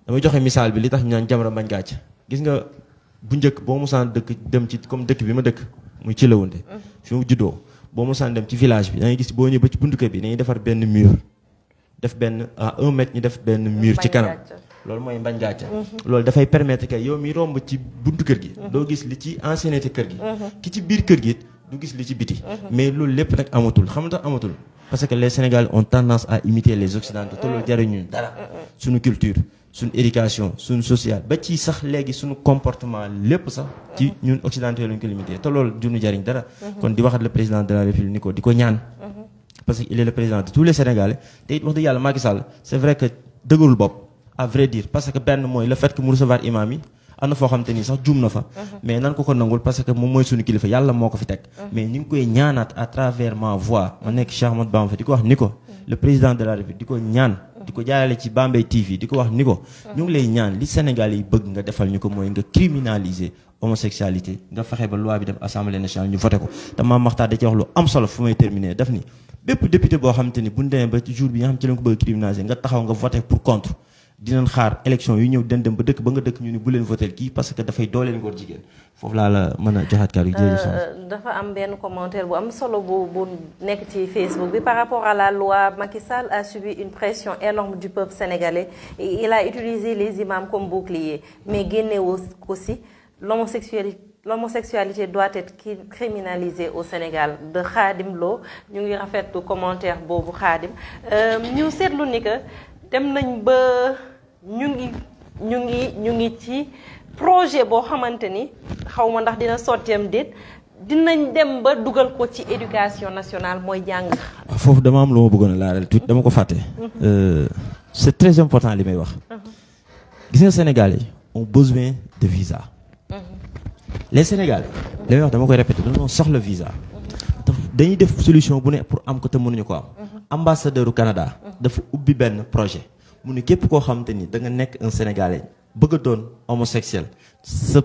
damay joxe misaal bi li tax ñu naan Jamra mbañ gàcca gis nga bu njëkk boo mosaan dëkk dem ci comme dëkk bi ma dëkk muy ci lawunde fi mu juddoo boo mosaan dem ci village bi da ngay gis boo ñëwee ba ci buntu kër bi dañuy defar benn mur def benn à 1 mètre ñu def benn mur ci kanam loolu mooy mbañ gàcca loolu dafay permettre que yow mi romb ci buntu kër gi doo gis li ci ancienneté kër gi ki ci biir kër gi du gis li ci biti mais loolu lépp nag amatul xam nga amatul parce que les Sénégalais ont tendance à imiter les Occidentaux te loolu jariñu dara suñu culture suñu éducation suñu social ba ci sax léegi suñu comportement lépp sax ci ñun occidentaux lañu ko limité te loolu duñu jariñ dara kon di waxat le président de la République ni ko di ko ñaan parce que il est le président de tous les Sénégalais te it wax dëgg yàlla Macky Sall c'est vrai que dëgërul bopp à vrai dire parce que benn mooy le fait que mu recevoir imam yi am na foo xam te ni sax juum na fa mais nan ko nangul parce que moom mooy suñu kilifa yàlla moo ko fi teg mais ñu ngi koy ñaanaat à travers ma voix ma nekk Cheikh Ahmadou Bamba di ko wax ni ko le président de la République di ko ñaan di ko jaarale ci Bambey TV di ko wax ni ko ñu ngi lay ñaan li Sénégal yi bëgg nga defal ñu ko mooy nga criminaliser homosexualité nga fexe ba loi bi dem assemblée nationale ñu voté ko te Mame Makhtar da ci wax lu am solo fu may terminer def ni bépp député boo xam te ni bu ñu demee ba ci jour bi nga xam ci lañ ko bëgg criminaliser nga taxaw nga voté pour contre dinañ xaar élection yu ñëw den dem ba dëkk ba nga dëkk ñu ni bu leen voté kii parce que dafay dooleel ngóor jigéen foofu laa la mën a joxaat kàddu gi. dafa am benn commentaire bu am solo bu nekk ci Facebook bi par rapport à la loi Macky Sall a subi une pression énorme du peuple sénégalais et il a utilisé les imams comme bouclier mais génnewu aussi l'homosexualité doit être criminalisée au Sénégal de Khadim Lo ñu ngi rafetlu commentaire boobu Khadim ñu seetlu ni que dem nañ ba ñu ngi ci projet boo xamante ni xaw ma ndax dina sotteem déet dinañ dem ba dugal ko ci éducation nationale mooy foofu dama am lu ma bëggoon a laaral tuuti dama ko fàtte. C'est très important li may wax. gis nga Sénégalais yi ont besoin de visa. les Sénégalais li may wax dama koy répéter dañoo soxla visa. dañuy def solution bu ne pour am ko te mënuñu ko am. ambassadeur du Canada. dafa ubbi benn projet. mu ne képp koo xamante ni da nga nekk un Sénégalais bëgg a doon homosexuel sa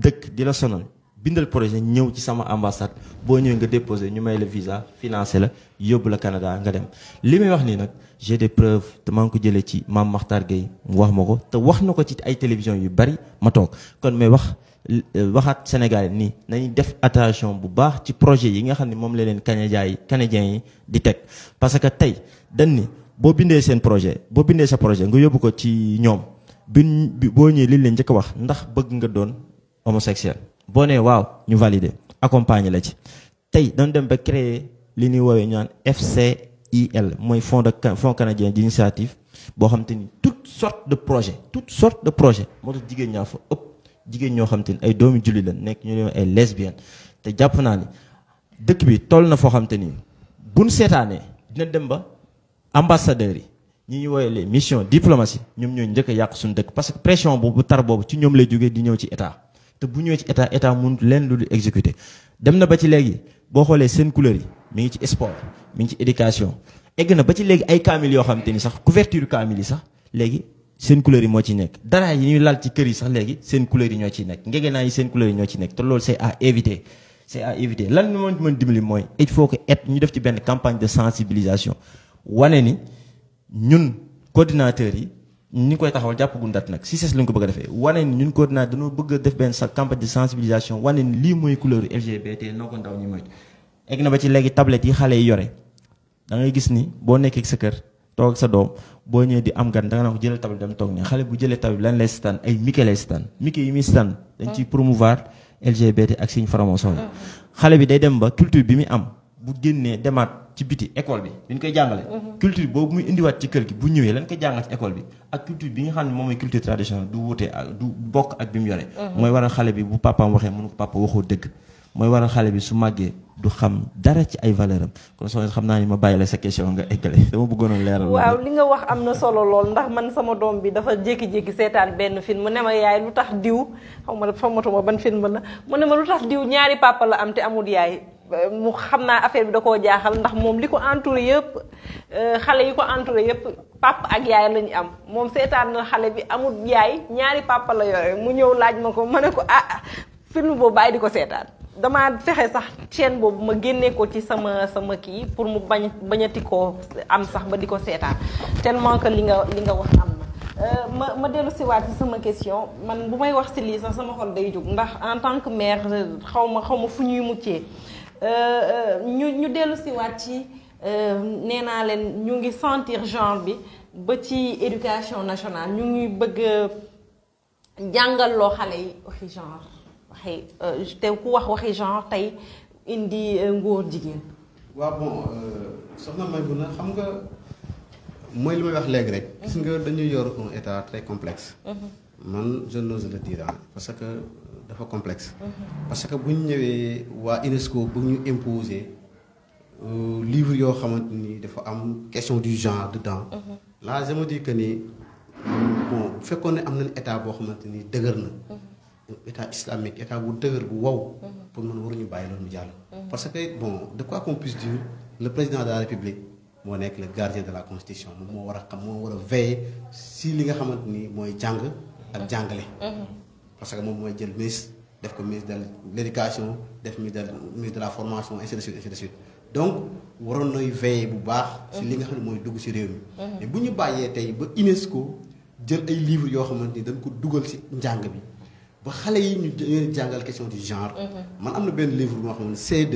dëkk di la sonal bindal projet ñëw ci sama ambassade boo ñëwee nga déposer ñu may la visa financé la yóbbu la Canada nga dem. li may wax nii nag j'ai des preuves te maa ngi ko jëlee ci Mame Makhtar Gueye mu wax ma ko te wax na ko ci ay télévision yu bari ma toog kon may waxaat Sénégalais nii nañu def attention bu baax ci projet yi nga xam ne moom la leen canadiens yi di teg parce que tey dañ ni boo bindee seen projet boo bindee sa projet nga yóbbu ko ci ñoom boo ñëwee li leen njëkk a wax ndax bëgg nga doon homosexuel boo nee waaw ñu valider accompagner la ci tey dañ dem ba créer li ñuy woowee ñu naan FCIL mooy fonds canadien d'initiative boo xam te ni toutes sortes de projets moo tax jigéen ñaa fa ëpp jigéen ñoo xam te ni ay doomi julli la nekk ñu leen ay lesbiennes te jàpp naa ni dëkk bi toll na foo xam te ni buñ seetaanee dina dem ba ambassadeurs yi ñi ñu woowee les missions diplomatie ñoom ñooy njëkk a yàq suñu dëkk parce que pression boobu tar boobu ci ñoom lay jógee di ñëw ci état te bu ñëwee ci état mënut leen lu di exécuter dem na ba ci léegi boo xoolee seen couleur yi mi ngi ci sport mi ngi ci éducation egg na ba ci léegi ay kaamil yoo xam te ni sax couverture kaamil yi sax léegi seen couleur yi moo ci nekk dara yi ñuy lal ci kër yi sax léegi seen couleur yi ñoo ciy nekk ngegenaa yi seen couleur yi ñoo ci nekk te loolu c'est à éviter lan moo mën dimbali mooy il faut que ñu def ci benn campagne de sensibilisation wane ni ñun coordinateurs yi ñu koy taxawal jàppagu ndat nag si ses lañ ko bëgg a defee wane ni ñun coordinateur dañoo bëgg a def benn sa campagne de sensibilisation wane ni lii mooy couleur LGBT noo ko ndaw ñu moytu egg na ba ci léegi tablette yi xale yi yore da ngay gis ni boo nekkee sa kër toog ak sa doom boo ñëwee di am gan da nga naa ko jëlee tablette dem toog ne xale bu jëlee tablette lan lay stan ay Mickey lay stan Mickey yi muy stan dañ ciy promouvoir LGBT ak signe franc-maçon xale bi day dem ba culture bi muy am bu génnee demaat ci biti école bi ñu koy jàngale culture boobu muy indiwaat ci kër gi bu ñëwee lañ koy jàngal ci école bi ak culture bi nga xam ne moom mooy culture traditionnelle du wutee ak du bokk ak bi mu yore mooy waral xale bi bu papaam waxee mënu ko papa waxoo dëgg mooy waral xale bi su màggee du xam dara ci ay valeur am kon soo xam naa ni ma bàyyi la sa question nga eggale dama bëggoon a leeral waaw li nga wax am na solo lool ndax man sama doom bi dafa jékki-jékki seetaan benn film mu ne ma yaay lu tax diw xaw ma xamatuma ban film la mu ne ma lu tax diw ñaari papa la am te amul yaay mu xam naa affaire bi da koo jaaxal ndax moom li ko entouré yëpp xale yi ko entouré yëpp papa ak yaay la ñu am moom seetaan na xale bi amul yaay ñaari papa la yore mu ñëw laaj ma ko ma ne ko film boobu bàyyi di ko seetaan damaa fexe sax chaîne boobu ma génnee ko ci sama kii pour mu bañati koo am sax ba di ko seetaan tellement que li nga wax am na ma dellu si waat ci sama question man bu may wax si lii sax sama xol day jóg ndax en tant que mère xaw ma fu ñuy muccee ñu dellu si waat ci nee naa leen ñu ngi sentir genre bi ba ci éducation nationale ñu ngi bëgg jàngal loo xale yi waxi genre te ku wax waxi genre tey indi ngóor jigéen. waaw bon soxna Maïmouna xam nga mooy li may wax léegi rek. gis nga dañuy yor un état très complexe. man je n'ose le dire parce que dafa complexe. parce que bu ñu ñëwee waa UNESCO bu ñu imposer livre yoo xamante ni dafa am question du genre dedans. là je me dis que ni bon bu fekkoon ne am nañ état boo xamante ni dëgër na. état islamique état bu dëgër bu wow. pour man waruñu bàyyi loolu mu jàll. parce que bon de quoi qu'on puisse dire le président de la république moo nekk le gardien de la constitution moom moo war a xam moo war a veiller si li nga xamante ni mooy jàng ak jàngale. parce que moom mooy jël ministre def ko ministre de l'éducation def ministre de la formation ainsi de suite ainsi de suite donc waroon nay veiller bu baax. si li nga xam ne mooy dugg si réew mi. mais bu ñu bàyyee tey ba UNESCO jël ay livres yoo xamante ni dañ ko dugal si njàng bi. ba xale yi ñu leen jàngal question du genre. man am na benn livre moo xam ne C2.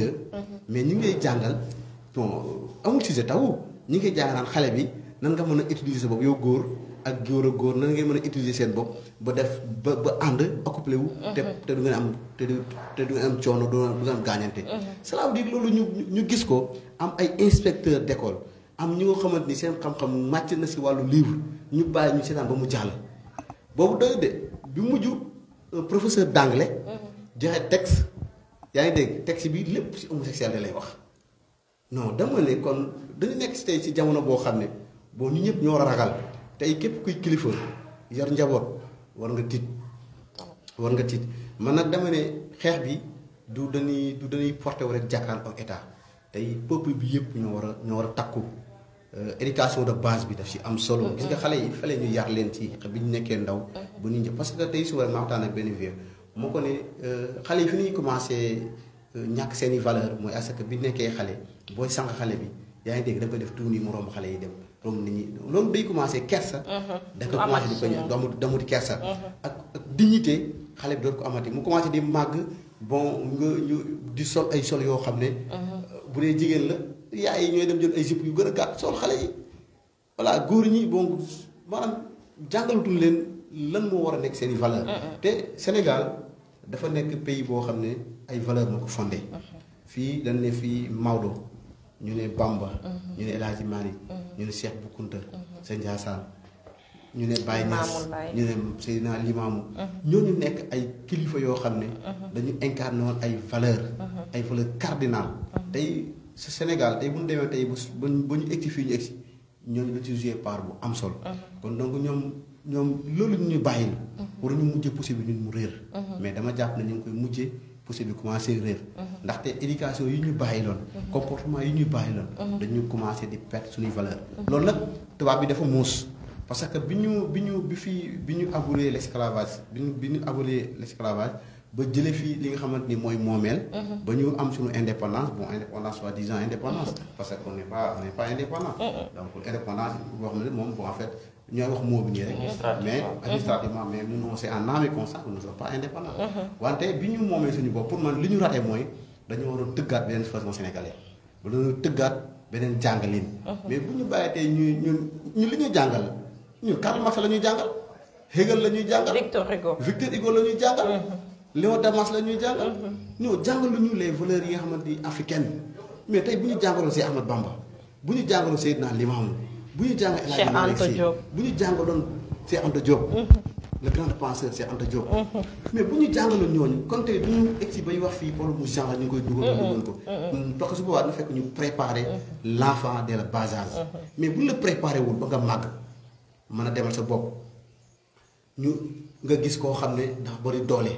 mais ñi ngay jàngal bon amul sujet taw ñi ngay jàngal naan xale bi nan nga mën a utiliser sa bopp yow góor ak góor nan ngay mën a utiliser seen bopp ba def ba ànd accouplé wu. te du ngeen am te du ngeen am coono du ngeen am gaañante. cela veut dire loolu ñu gis ko am ay inspecteur d'école am ñi nga xamante ni seen xam-xam màcc na si wàllu livre ñu bàyyi ñu seetaan ba mu jàll. boobu doy de bi mujj. professeur d'anglais joxe texte yaa ngi dégg texte bi lépp ci homosexualité lay wax non dama ne kon dañu nekk si tey ci jamono boo xam ne boo ñu ñëpp ñoo war a ragal tey képp kuy kilifa yar njaboot war nga tiit man nag dama ne xeex bi du dañuy porté wu rek jàkkaarloo ak état tey peuple bi yëpp ñoo war a takku éducation de base bi daf ci am solo. gis nga xale yi fale ñu yar leen ci bi ñu nekkee ndaw. bu ñu parce que tey suba ma waxtaan ak benn vieux moo ko ne xale yi fi ñuy commencé ñàkk seen i valeur mooy à ce que bi nekkee xale booy sànq xale bi yaa ngi dégg da nga koy def tuuti mu romb xale yi dem romb nit ñi loolu day commencé kersa. da nga commencé di ko ñëw damuti kersa. ak dignité xale bi doon ko amati mu commencé di màgg bon ñu di sol ay sol yoo xam ne. bu dee jigéen la yaay yi ñooy dem jël ay jupe yu gën a gàtt sol xale yi voilà góor ñi bon maanaam jàngalatul leen lan moo war a nekk seen i valeur te Sénégal dafa nekk pays boo xam ne ay valeur moo ko fondé fii dañ ne fii Maodo ñu ne Bamba ñu ne El Hadji Malick ñu ne Cheikh Bou Kounta Sëñ Ndiassane ñu ne Baye Niass ñu ne Seydina Limamou ñooñu nekk ay kilifa yoo xam ne dañu incarné woon ay valeur cardinal tey sa Sénégal tey bu ñu demee tey ba ñu egsi fii ñu egsi ñooñu da ci joué part bu am solo kon donc ñoom loolu ñu bàyyil war ñu mujjee poussé bi ñun mu réer mais dama jàpp ne ñu ngi koy mujjee poussé bi commencé réer ndaxte éducation yi ñu bàyyi loon comportement yi ñu bàyyi loon dañu commencé di perdre suñuy valeur loolu nag tubaab bi dafa muus parce que bi ñu abolir l'esclavage bi ñu abolir l'esclavage ba jëlee fii li nga xamante ni mooy moomeel ba ñu am suñu indépendance bon indépendance soi-disant indépendance parce que on n'est pas indépendant donc indépendance boo xam ne moom bon en fait ñooy wax moo bi nii rek mais administrativement mais ñun on sait en âme et conscience que nous ne sommes pas indépendants wante bi ñu moomee suñu bopp pour man li ñu ratee mooy dañoo war a tëggaat beneen façon sénégalais ba dañoo tëggaat beneen jàngalin mais bu ñu bàyyee tey ñu li ñuy jàngal ñun Karl Marx la ñuy jàngal Hegel la ñuy jàngal Victor Hugo la ñuy jàngal Léon Damas la ñuy jàngal ñoo jàngaluñu les valeurs yi nga xamante ni africaines mais tey bu ñu jàngaloon Cheikh Ahmad Bamba bu ñu jàngaloon Seydina Limamou bu ñu jàngal El Hadji Malick Sy bu ñu jàngaloon Cheikh Anta Diop le grand penseur Cheikh Anta Diop mais bu ñu jàngaloon ñooñu kon tey du ñu egsi bay wax fii problème mu genre ñu ngi koy dugal ko parce que su boobaa dina fekk ñu préparer l'enfant dès le bas âge mais bu ñu la préparer wul ba nga màgg mën a demal sa bopp nga gis koo xam ne ndax bari doole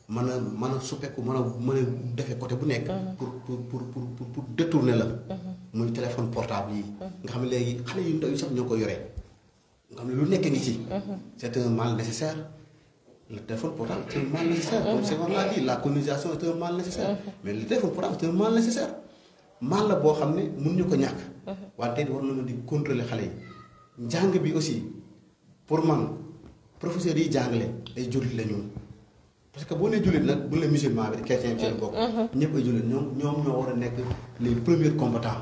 mën a suppeeku mën a defee côté bu nekk pour détourner la muy téléphone portable yi nga xam ne léegi xale yu ndaw yi sax ñoo ko yoree nga xam ne lu nekk ngi ci c'est un mal nécessaire le téléphone portable c'est un mal nécessaire comme Senghor l'a dit la colonisation c'est un mal nécessaire mais le téléphone portable c'est un mal nécessaire mal la boo xam ne mun ñu ko ñàkk wante war nañu di contrôler xale yi njàng bi aussi pour man professeurs yi jàngale ay jullit la ñu parce que boo nee jullit nag bu la musulman bi chrétien ci la bokk ñëpp ay jullit ñoom ñoo war a nekk les premiers combattants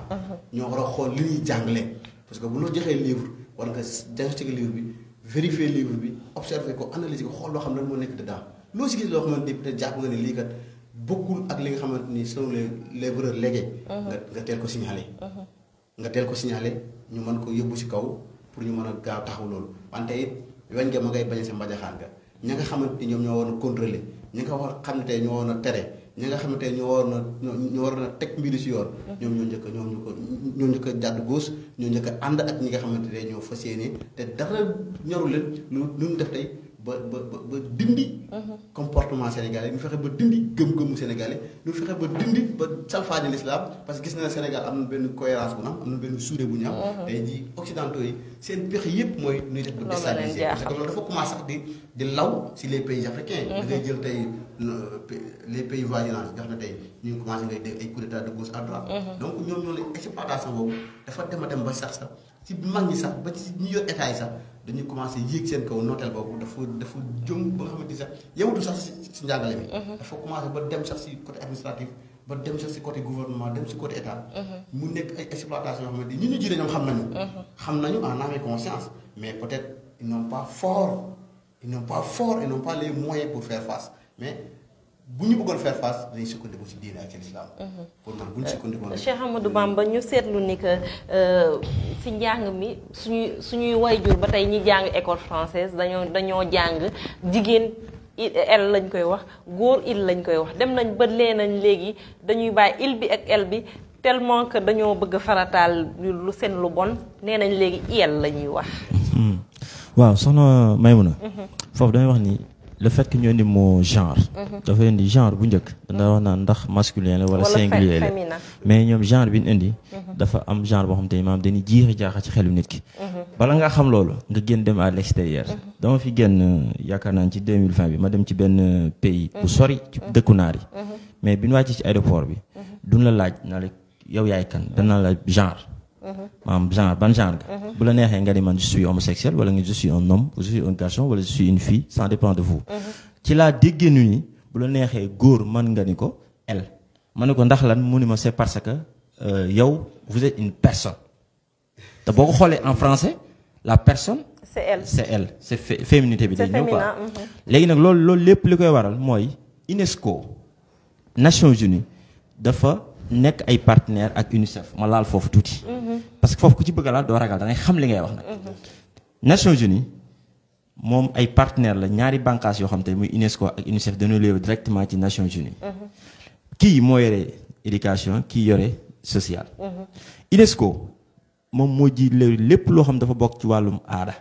ñoo war a xool li ñuy jàngale parce que bu la joxee livre war nga diagnostiquer livre bi vérifier livre bi observer ko analyser ko xool loo xam ne moo nekk dedans loo si gis loo xamante ni peut-être jàpp nga ne lii kat bokkul ak li nga xamante ni selon les valeurs léguées nga teel ko signaler ñu mën ko yóbbu si kaw pour ñu mën a gaaw taxaw loolu wante it weñ nga ma ngay bañ sa mbajaxaan nga ña nga xamante ni ñoom ñoo war a contrôler ñi nga war xam ne tey ñoo war a tere ñi nga xam ne tey ñoo war a teg mbiri si yoon ñoom ñoo njëkk a jàdd góos ñoo njëkk a ànd ak ñi nga xamante ne ñoo fas yéene te dara ñoru leen lu ñu def tey ba dindi comportement sénégalais ñu fexe ba dindi gëm-gëmu sénégalais ñu fexe ba dindi ba salfaañe l'islam parce que gis na Sénégal am na benn cohérence bu ñu am na benn soudé bu ñu am tey ji occidentaux yi seen pexe yëpp mooy nuy def ba déstabiliser parce que loolu dafa commencé sax di law si les pays africains da ngay jël tey les pays voisinage jox na tey ñu ngi commencé ngay dégg ay coup d'état de gauche à droite donc ñoom ñoo la exploitation boobu dafa dem ba sax ci mag ñi sax ba ci ñi yor état yi sax dañuy commencé yéeg seen kaw nooteel boobu dafa jëm ba nga xamante ni sax yematu sax si njàngale mi dafa commencé ba dem sax si côté administratif ba dem sax si côté gouvernement dem si côté état mu nekk ay exploitation yoo xamante ni ñu jiite ñoom xam nañu en âme et conscience mais peut-être ils n'ont pas les moyens pour faire face mais bu ñu bëggoon faire face dañuy sukkandiku ci diine ak ci l'islam pour man bu ñu sukkandikoon Cheikh Ahmadou Bamba ñu seetlu ni que ci njàng mi suñuy wayjur ba tey ñi jàng école française dañoo jàng jigéen il lañ koy wax góor il lañ koy wax dem nañ ba leenañ léegi dañuy bàyyi il bi ak el bi tellement que dañoo bëgg farataal lu seen lu bon nee nañ léegi iyel la ñuy wax. waaw soxna Maymuna foofu damay wax ni le fait que ñu indi moo genre. dafa indi genre bu njëkk dana wax naan ndax masculin la wala singulier la mais ñoom genre bi ñu indi. dafa am genre boo xam te ni maanaam dañuy jiixi jaaxa ci xelu nit ki. bala nga xam loolu nga génn dem à l'extérieur. dama fi génn yaakaar naa ci 2020 bi ma dem ci benn pays bu sori ci dëkku naar yi. mais bi ñu wàccee ci aéroport bi. duñ la laaj naa la yow yaay kan dana la genre. maanaam genre ban genre nga. bu la neexee nga ni man je suis homosexuel wala nga je suis un homme je suis un garçon wala je suis une fille ça dépend de vous. ci laa déggee ni bu la neexee góor man nga ni ko elle. ma ne ko ndax lan mu ni ma c'est parce que yow vous êtes une personne. te boo ko xoolee en français la personne. c'est elle c'est elle c'est féminité bi day ñëw quoi. léegi nag loolu lépp li koy waral mooy UNESCO Nations Unies dafa nekk ay partenaires ak UNICEF ma laal foofu tuuti. parce que foofu ku ci bëgg a laal doo ragal da ngay xam li ngay wax nag. Nations Unies moom ay partenaires la ñaari bànqaas yoo xam te muy UNESCO ak UNICEF dañoo léew directement ci Nations Unies. kii moo yore éducation kii yore social. UNESCO moom moo ji lépp loo xam dafa bokk ci wàllum aada.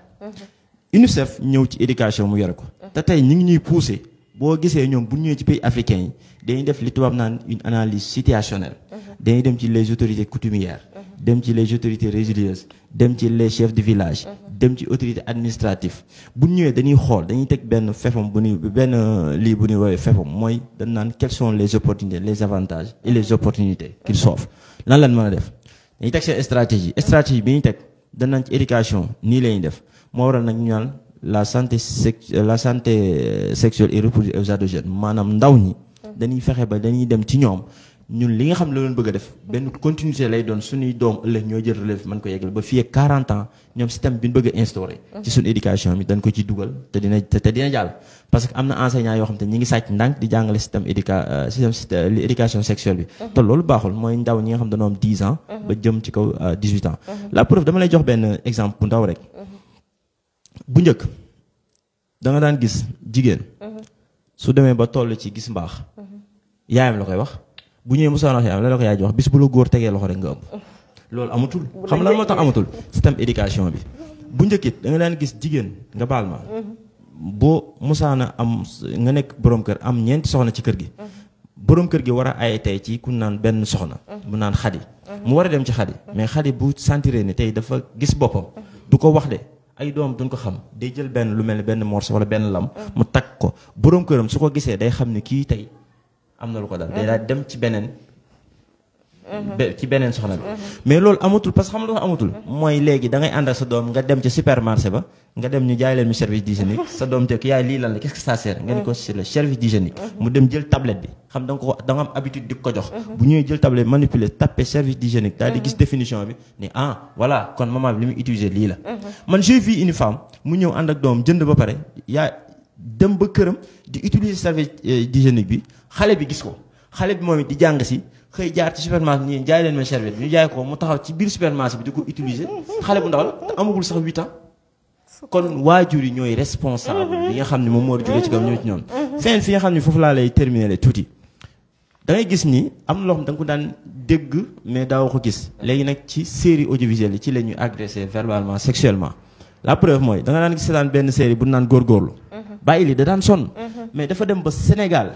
UNICEF ñëw ci éducation mu yore ko. te tey ñu ngi ñuy pousser boo gisee ñoom bu ñëwee ci pays africains yi dañuy def li tubaab naan une analyse situationnelle. dañuy dem ci les autorités coutumières. dem ci les autorités religieuses dem ci les chefs de village. dem ci autorité administrative bu ñëwee dañuy xool dañuy teg benn fefam bu ñuy benn lii bu ñuy woowee fefam mooy dañ naan quelles sont les opportunités les avantages et les opportunités qu'ils s'offrent lan lañ mën a def dañuy teg seen stratégie bi ñuy teg dañ naan ci éducation nii la ñuy def moo waral nag ñu naan la santé sexuelle et reproductive aux adolescents maanaam ndaw ñi dañuy fexe ba dañuy dem ci ñoom ñun li nga xam la leen bëgg a def benn continuité lay doon suñuy doom ëllëg ñoo jël relève mën ko yeggal ba fii ak 40 ans ñoom système bi ñu bëgg a instauré ci suñu éducation bi dañ ko ci dugal te dina jàll parce que am na enseignants yoo xam te ñi ngi sàcc ndànk di jàngale système éducation sexuelle bi te loolu baaxul mooy ndaw ñi nga xam dañoo am 10 ans ba jëm ci kaw 18 ans la preuve dama lay jox benn exemple bu ndaw rek bu njëkk da nga daan gis jigéen su demee ba toll ci gis mbaax yaayam la koy wax bu ñëwee Moussa wax yaayam la ko yaay ji wax bis bu la góor tegee loxo rek nga ëmb loolu amatul xam lan moo tax amatul système éducation bi bu njëkkit da nga daan gis jigéen nga baal ma boo musaana am nga nekk borom kër am ñeenti soxna ci kër gi borom kër gi war a ay tey ci ku naan benn soxna mu naan xadi mu war a dem ci xadi mais xadi bu sentiré ni tey dafa gis boppam du ko wax de ay doom duñ ko xam day jël benn lu mel ni benn morceau wala benn lam mu takk ko borom këram su ko gisee day xam ne kii tey am na lu ko dal day daal dem ci beneen soxna bi mais loolu amatul parce que xam nga dafa amatul mooy léegi da ngay ànd ak sa doom nga dem ca supermarché ba nga dem ñu jaay leen mu service d'hygiénique sa doom te yaay lii lan la qu'est-ce que ça sert nga ni ko c'est le service d'hygiénique mu dem jël tablette bi xam da nga am habitude di ko jox bu ñëwee jël tablette manipuler tapé service d'hygiénique daal di gis définition bi ni voilà kon maman bi li muy utiliser lii la man j'ai vu une femme mu ñëw ànd ak doom jënd ba pare yaa dem ba këram di utiliser service d'hygiénique bi xale bi gis ko xale bi moom it di jàng si xëy jaar ci supermarché bi jaay leen ma serviette ñu jaay ko mu taxaw ci biir supermarché bi di ko utiliser xale bu ndaw la te amagul sax 8 ans kon waajur yi ñooy responsable bi nga xam ne moom moo jógee ci kaw ñëw ci ñoom fenn fi nga xam ne foofu laa lay terminer le tuuti da ngay gis ni am na loo xam da nga ko daan dégg mais daaw ko gis léegi nag ci série audiovisuelle yi ci la ñuy agressé verbalement sexuellement la preuve mooy da nga daan gis seetaan benn série bu naan góorgóorlu bàyyi li da daan sonn mais dafa dem ba Sénégal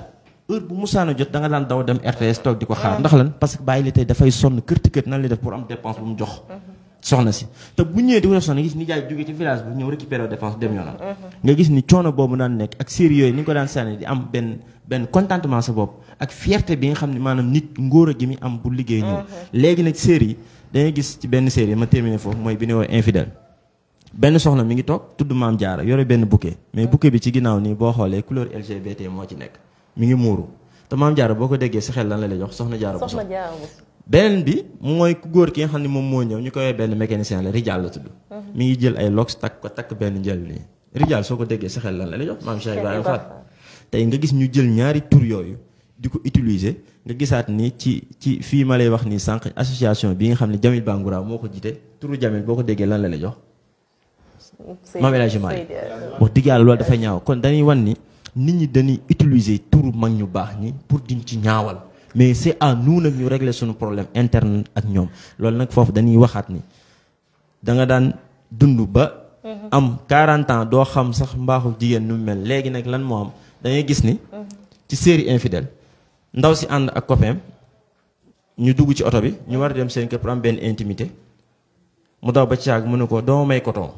heure bu musaana jot da nga daan daw dem RTS toog di ko xaar ndax lan parce que bàyyi li tey dafay sonn kërti kër nan lay def pour am dépense bu mu jox soxna si te bu ñëwee di ko def soxna nga gis ni jaay jógee ci village bu ñëw récupérer dépense dem yoonam nga gis ni coono boobu daan nekk ak série yooyu ni nga ko daan sànni di am benn contentement sa bopp ak fierté bi nga xam ne maanaam nit ngóor a gi mi am bu liggéey ñëw léegi nag série yi dangay gis ci benn série ma terminé foofu mooy bi ne woo infidèle benn soxna mi ngi toog tudd Maam Jaara yore benn bouquet mais bouquet bi ci ginnaaw nii boo xoolee couleur LGBT moo ci nekk mi ngi muuru te Maam Jaara boo ko déggee sa xel lan la lay jox soxna Jaara bu beneen bi mooy ku góor ki nga xam ne moom moo ñëw ñu koy benn mécanicien la Rijal la tudd mi ngi jël ay lox takk benn njël nii Rijal soo ko déggee sa xel lan la lay jox Maam Cheikh Ibrahima Fall tey nga gis ñu jël ñaari tur yooyu di ko utiliser nga gisaat ni ci fii ma lay wax nii sànq association bi nga xam ne Jamil Bangoura moo ko jiite turu Jamil boo ko déggee lan la lay jox Maam El Hadji Malick wax dëgg yàlla loolu dafay ñaaw kon dañuy wan ni nit ñi dañuy utiliser turu mag ñu baax ñi pour diñ ci ñaawal mais c'est à nous nag ñu régler suñu problème interne ak ñoom loolu nag foofu dañuy waxaat ni da nga daan dund ba am 40 ans doo xam sax mbaaxu jigéen nu mu mel léegi nag lan moo am da ngay gis ni ci série infidèle ndaw si ànd ak copain ñu dugg ci oto bi ñu war a dem seen kër pour am benn intimité mu daw ba ci àgg mu ne ko doo may coton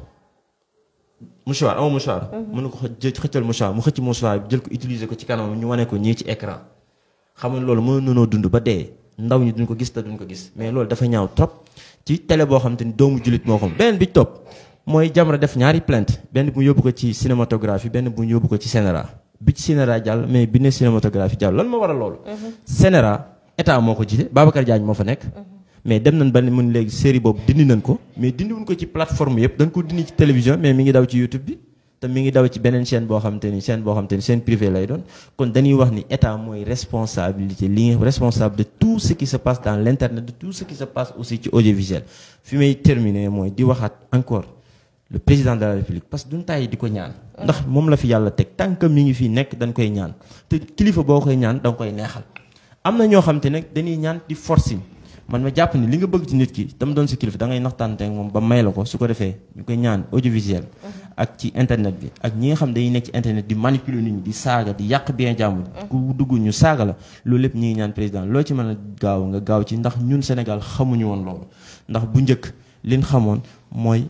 mouchoir amoo mouchoir mu ne ko xëccal mouchoir mu xëcc mouchoir bi jël ko utiliser ko ci kanam ñu wane ko ñii ci écran xam nga loolu mën nanoo dund ba dee ndaw ñi duñ ko gis te duñ ko gis mais loolu dafa ñaaw trop ci télé boo xam te ni doomu jullit moo xam beneen bi topp mooy Jamra def ñaari plainte benn bu ñu yóbbu ko ci cinématographie benn bu ñu yóbbu ko ci CNRA bi ci CNRA jàll mais bi ne cinématographie jàll lan moo waral loolu CNRA état moo ko jiite Babacar Diagne moo fa nekk mais dem nañ ba ne mun léegi série boobu dindi nañ ko mais dindiwuñ ko ci plateforme yëpp dañ ko dindi ci télévision mais mi ngi daw ci YouTube bi te mi ngi daw ci beneen chaîne boo xam te ni chaîne privée lay doon kon dañuy wax ni état mooy responsabilité li nga responsable de tout ce qui se passe dans l'internet de tout ce qui se passe aussi ci audiovisuel fi may terminer mooy di waxaat encore le président de la République parce que duñ tàyyi di ko ñaan ndax moom la fi yàlla teg tant que mi ngi fii nekk dañ koy ñaan te kilifa boo koy ñaan danga koy neexal am na ñoo xam te nag dañuy ñaan di forcing man ma jàpp ni li nga bëgg ci nit ki dama doon si kilifa da ngay naxtaante ak moom ba may la ko su ko defee ñu koy ñaan audiovisuel ak ci internet bi ak ñi nga xam dañuy nekk ci internet di manipuler nit ñi di saaga di yàq bien jàmbur ku dugg ñu saaga la loolu lépp ñi ngi ñaan président loo ci mën a gaaw nga gaaw ci ndax ñun Sénégal xamuñu woon loolu ndax bu njëkk liñ xamoon mooy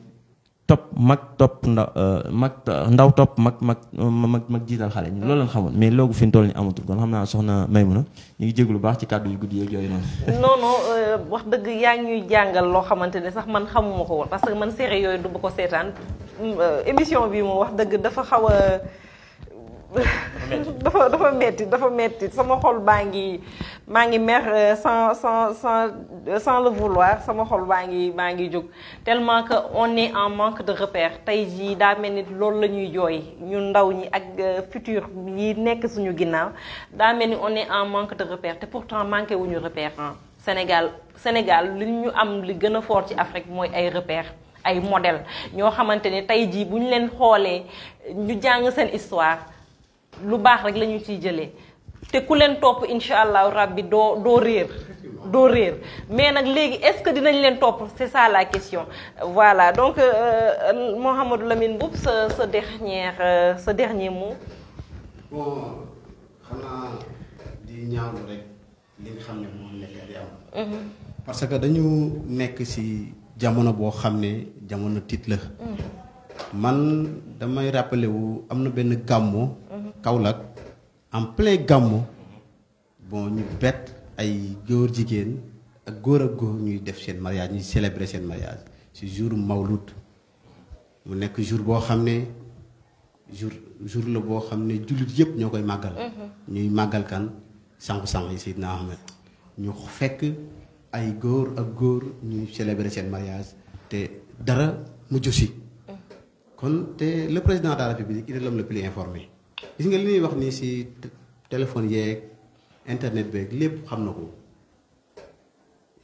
ndaw topp mag jiital xale ñu loolu lañ xamoon mais loogu fi mu toll ni amatul kon xam naa soxna Maymuna ñu ngi jéglu baax ci kàddu yu guddi yeeg yooyu noonu non wax dëgg yaa ngi ñuy jàngal loo xamante ne sax man xamuma ko woon parce que man série yooyu du ba ko seetaan émission bi moom wax dëgg dafa xaw a dafa metti sama xol maa ngi mer sans le vouloir sama xol baa ngi jóg tellement que on est en manque de repères tey jii daa mel ni loolu la ñuy jooy ñun ndaw ñi ak futur yi nekk suñu ginnaaw daa mel ni on est en manque de repères te pourtant manqué wuñu repère Sénégal li ñu am li gën a fort ci Afrique mooy ay repères ay modèles ñoo xamante ni tey jii bu ñu leen xoolee ñu jàng seen histoire lu baax rek la ñu ciy jëlee te ku leen topp incha allah rabbi doo réer mais nag léegi est-ce que dinañ leen topp c'est ça la question voilà donc Mouhamadou Lamine Mboup sa dernier mot. bon xanaa di ñaawlu rek li nga xam ne moo nekk di am. parce que dañu nekk ci jamono boo xam ne jamono tiit la. man damay rappelé wu am na benn gàmmu. Kaolack en plein gàmmu bon ñu bett ay góor jigéen ak góor ñuy def seen mariage ñuy célébrer seen mariage ci jour Mawlud mu nekk jour boo xam ne jour la boo xam ne jullit yëpp ñoo koy màggal. ñuy màggal kan sangu-sang yi Seydina Ahmed ñu fekk ay góor ak góor ñuy célébrer seen mariage te dara mujj si. kon te le président de la République il est l'homme le plus informé gis nga li ñuy wax nii ci téléphone yeeg internet beeg lépp xam na ko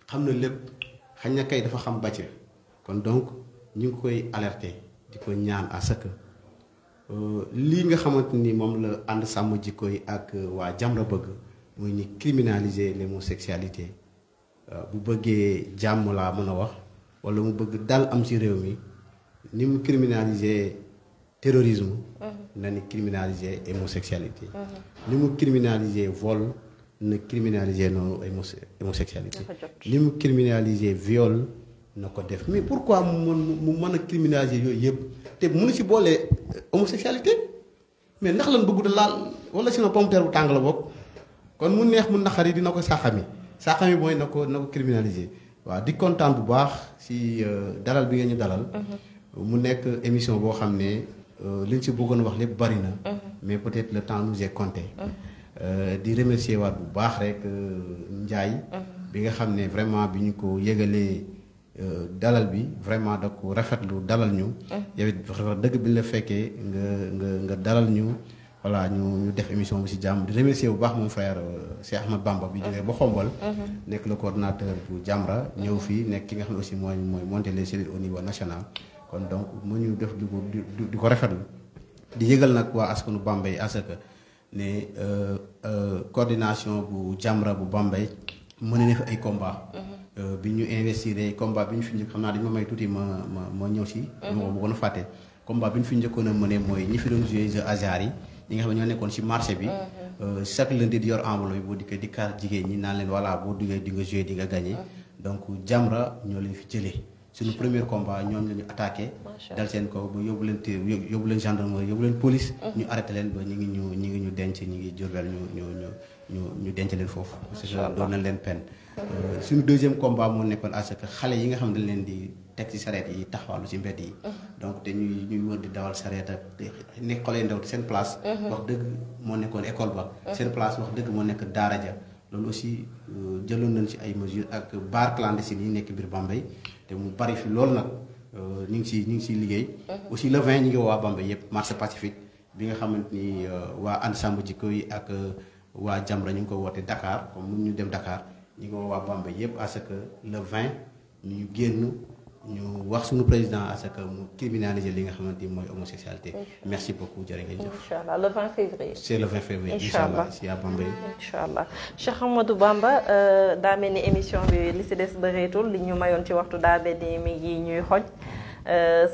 xam na lépp xañ na kay dafa xam bàcc kon donc ñu ngi koy alerter di ko ñaan à ce que lii nga xamante ni moom la ànd sàmm jikko yi ak waa Jamra bëgg muy ñu criminaliser l'homosexualité bu bëggee jàmm laa mën a wax walla mu bëgg dal am ci réew mi ni mu criminaliser terrorisme na ni criminaliser homosexualité ni mu criminaliser vol na criminaliser noonu homosexualité ni mu criminaliser viol na ko def mais pourquoi mu mën a criminaliser yooyu yëpp te mënu ci boole homosexualité mais ndax lan bëggu da laal wala si na pomme de terre bu tàng la bokk kon mu neex mu naqari dina ko saaxami mooy na ko criminaliser waaw di kontaan bu baax ci dalal bi nga ñu dalal mu nekk émission boo xam ne liñ ci bëggoon wax lépp bari na mais peut-être le temps nous est compté di remercier waat bu baax rek Ndiaye bi nga xam ne vraiment bi ñu ko yëgalee dalal bi vraiment da ko rafetlu dalal ñu yow it dëgg bi ñu la fekkee nga dalal ñu voilà ñu def émission bi ci jàmm di remercier bu baax mon frère Cheikh Ahmad Bamba bi jógee ba Xombol nekk le coordonnateur bu Jamra ñëw fii nekk ki nga xam ne aussi mooy monter les cellules au niveau national kon donc mu ñu def di ko rafetlu di yëgal nag waa askanu Bambey à ce que ne coordination bu Jamra bu Bambey mën na fi ay combat bi ñu investir combat bi ñu fi njëkk xam naa dañu ma may tuuti ma ñëw si dama ko bëggoon a fàtte combat bi ñu fi njëkkoon a mëne mooy ñi fi doon jouer jeu hasard yi ñi nga xam ne ñoo nekkoon si marché bi chaque lundi di yor enveloppe yi boo dikkee di kaar jigéen ñi naan leen voilà boo duggee di nga jouer di nga gagné donc Jamra ñoo leen fi jëlee suñu premier combat ñoom la ñu attaqué dal seen kaw ba yóbbu leen gendarmerie yóbbu leen police ñu arrêté leen ba ñi ngi ñu denc ñi ngi Diourbel ñu denc leen foofu parce que doon nañ leen peine suñu deuxième combat moo nekkoon à ce que xale yi nga xam ne dañ leen di teg ci sareet yi taxawaalu ci mbedd yi donc te ñuy wër di dawal sareet ak nekk xale ndaw seen place wax dëgg moo nekkoon école ba seen place wax dëgg moo nekk daara ja loolu aussi jëloon nañ ci ay mesures ak bar clandestine yi nekk biir Bambey te mu bari fi loolu nag ñu ngi ciy liggéey aussi le 20 ñu ngi waa Bambey yëpp marché pacifique bi nga xamante ni waa ànd sàmm jikko yi ak waa Jamra ñu ngi ko woote Dakar comme mun ñu dem Dakar ñu ngi waa Bambey yëpp à ce que le 20 ñu génn ñu wax suñu président à ce que mu criminaliser li nga xamante ni mooy homosexualité. merci beaucoup jërë ngeen jëf. incha allah le 20 février. c'est le 20 février. incha allah si à Bambey. incha allah Cheikh Ahmadou Bamba daa mel ni émission bi li si des bëreetul li ñu mayoon ci waxtu daa mel ni mi ngi ñuy xoj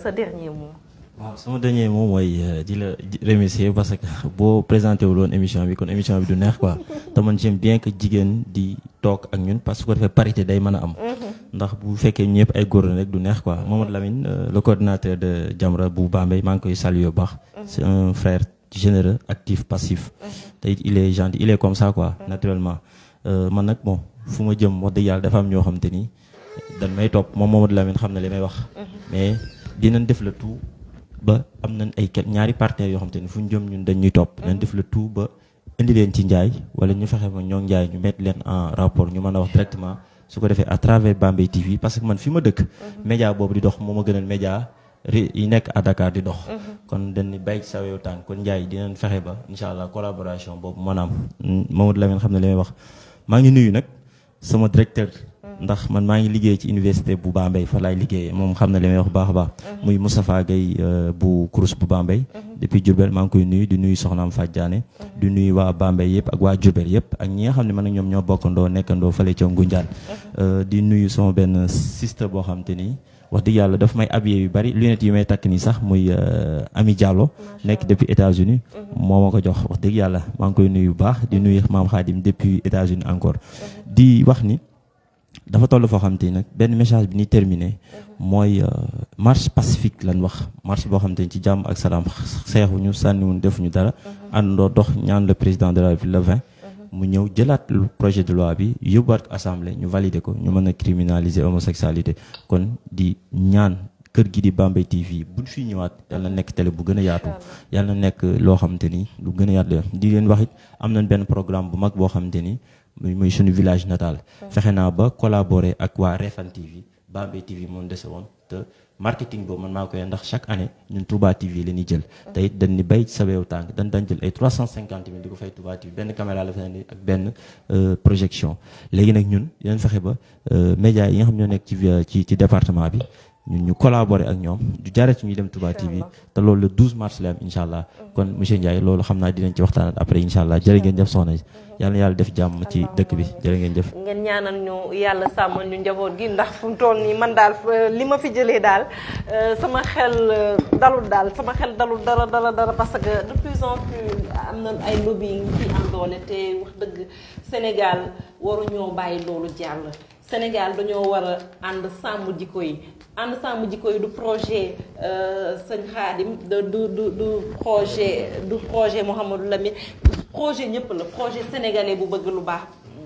sa dernier mot. waaw sama dernier mot mooy di la remercier parce que boo présenté wu loon émission bi kon émission bi du neex quoi te man j'aime bien que jigéen di toog ak ñun parce que ko defee parité day mën a am. ndax bu fekkee ñëpp ay góor rek du neex quoi Mamadou Lamine le coordinateur de Jamra bu Bambey maa ngi koy saluer bu baax. c'est un frère généreux actif passif. te il est gentil il est comme ça quoi naturellement man nag bon fu ma jëm wax dëgg yàlla dafa am ñoo xam te ni dañ may topp moom Mamadou Lamine xam na li may wax. mais dinañ def le tout. ba am nañ ay ñaari partenaires yoo xam te ni fu ñu jëm ñun dañuy topp nañ def le tout ba indi leen ci njaay wala ñu fexe ba ñoo njaay ñu mettre leen en rapport ñu mën a wax directement su ko defee à travers Bambey TV parce que man fi ma dëkk média boobu di dox moo ma gënal média yi nekk à Dakar di dox kon dañ ni bay sa wew tànk kon njaay dinañ fexe ba incha allah collaboration boobu maanaam Mamadou Lamine xam ne li may wax maa ngi nuyu nag sama directeur ndax man maa ngi liggéey ci université bu Bambey fa laay liggéeyee moom xam na li may wax baax a baax muy Moustapha Gueye bu Crous bu Bambey depuis Diourbel maa ngi koy nuyu di nuyu soxnaam Fadjane di nuyu waa Bambey yëpp ak waa Diourbel yëpp ak ñi nga xam ne man ak ñoom ñoo bokkandoo nekkandoo fële ca Ngunjaan di nuyu sama benn sister boo xam te ni wax dëgg yàlla daf may habillé yu bari lunettes yi may takk nii sax muy Ami Diallo nekk depuis États-Unis moo ma ko jox wax dëgg yàlla maa ngi koy nuyu bu baax di nuyu maam Khadim depuis États-Unis encore di wax ni dafa toll foo xam te nag benn message bi ni terminé mooy marche pacifique lan wax marche boo xam te ci jàmm ak salaam xeexuñu sànniwuñu defuñu dara àndandoo dox ñaan le président de la République le 20 mu ñëw jëlaat projet de loi bi yóbbuwaat ko assemblée ñu valider ko ñu mën a criminaliser homosexualité kon di ñaan kër gi di Bambey TV buñ fi ñëwaat yàlla na nekk télé bu gën a yaatu yàlla na nekk loo xamante ni lu gën a yaatu di leen wax it am nañ benn programme bu mag boo xamante ni muy suñu village natal fexe naa ba collaborer ak waa Refane TV Bambey TV moom dese woon te marketing boobu man maa koy ndax chaque année ñun Touba TV la ñuy jël te it dañ ni bay sa weewu tànk dañ jël ay 350 000 di ko fay Touba TV benn caméra la fa indi ak benn projection léegi nag ñun dinañ fexe ba médias yi nga xam ñoo nekk ci département bi ñun ñu collaborer ak ñoom du jaaree ci ñuy dem Touba TV te loolu le 12 mars la am incha allah kon monsieur Ndiaye loolu xam naa dinañ ci waxtaanat après incha allah jërë ngeen jëf soxna yàlla na yàlla def jàmm ci dëkk bi jërë ngeen jëf. ngeen ñaanal ñu yàlla sàmmal ñu njaboot gi ndax fu mu toll nii man daal li ma fi jëlee daal sama xel dalul dara parce que de plus en plus am na ay lobby yi fi am doole te wax dëgg Sénégal waruñoo bàyyi loolu jàll. Sénégal dañoo war a ànd sàmm jikko yi ànd sàmm jikko yi du projet sëñ Khadim du projet Mouhamadou Lamine projet ñëpp la projet sénégalais bu bëgg lu baax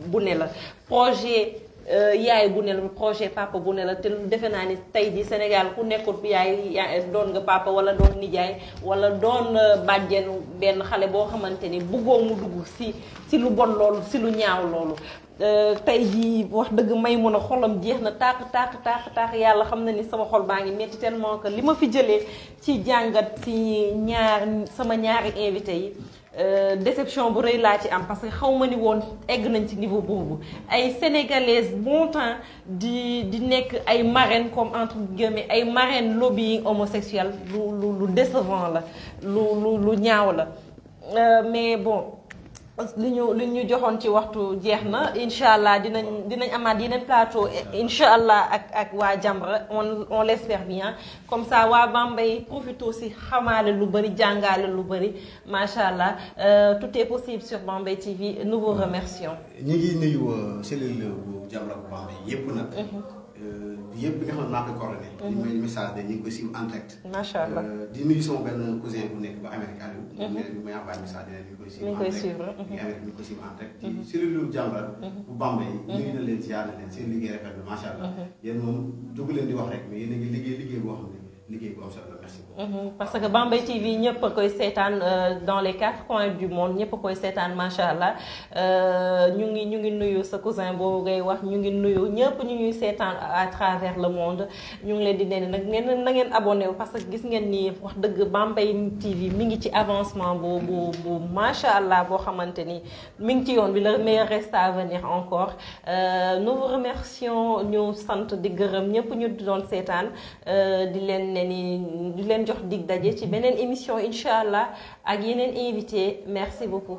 bu ne la projet yaay bu ne la projet papa bu ne la te defe naa ni tey ji Sénégal ku nekkul yaay doon nga papa wala doon nijaay wala doon bàjjenu benn xale boo xamante ni bëggoo mu dugg si lu bon loolu si lu ñaaw loolu tey jii wax dëgg may mun a xolam jeex na tàq yàlla xam na ni sama xol baa ngi metti tellement que li ma fi jëlee ci jàngat ci sama ñaari invité yi déception bu rëy laa ci am parce que xaw ma ni woon egg nañ ci niveau boobu ay sénégalaises bon temps di nekk ay marraines comme entre guillemets ay marraines lobbying homosexuel lu décevant la lu ñaaw la mais bon li ñu joxoon ci waxtu jeex na incha allah dinañ amaat yeneen plateau incha allah ak waa Jamra on l'espère bien comme ça waa Bambey profite aussi xamaale lu bëri jàngaale lu bëri macha allah tout est possible sur Bambey TV nous vous remercions. ñu ngi nuyu cellule bu Jamra bu Bambey yëpp nag. yëpp nga xam ne maa koy coordonné. ñu may message de ñu ngi koy suivre en direct. macha allah di nuyu sama benn cousin bu nekk ba Amérique Aliou. ñu may envoyé message de ñu ngi koy suivre en direct. ñu ngi koy suivre en direct. ci cellule Jamra bu Bambey nuyu na leen ziar na leen seen liggéey rafet na macha allah. yéen moom jógu leen di wax rek mais yéen a ngi liggéey boo xam ne liggéey bu am solo la merci beaucoup. parce que Bambey TV ñëpp a koy seetaan dans les 4 coins du monde ñëpp a koy seetaan macha allah ñu ngi nuyu sa cousin boobu ngay wax ñu ngi nuyu ñëpp ñu ñuy seetaan à travers le monde ñu ngi leen di ne nag na ngeen abonné wu parce que gis ngeen ni wax dëgg Bambey TV mi ngi ci avancement bu macha allah boo xamante ni mi ngi ci yoon bi le meilleur reste à venir encore nous vous remercions ñu sant di gërëm ñëpp ñu doon seetaan di leen jox dig daje ci beneen émission incha allah ak yeneen invité merci beaucoup.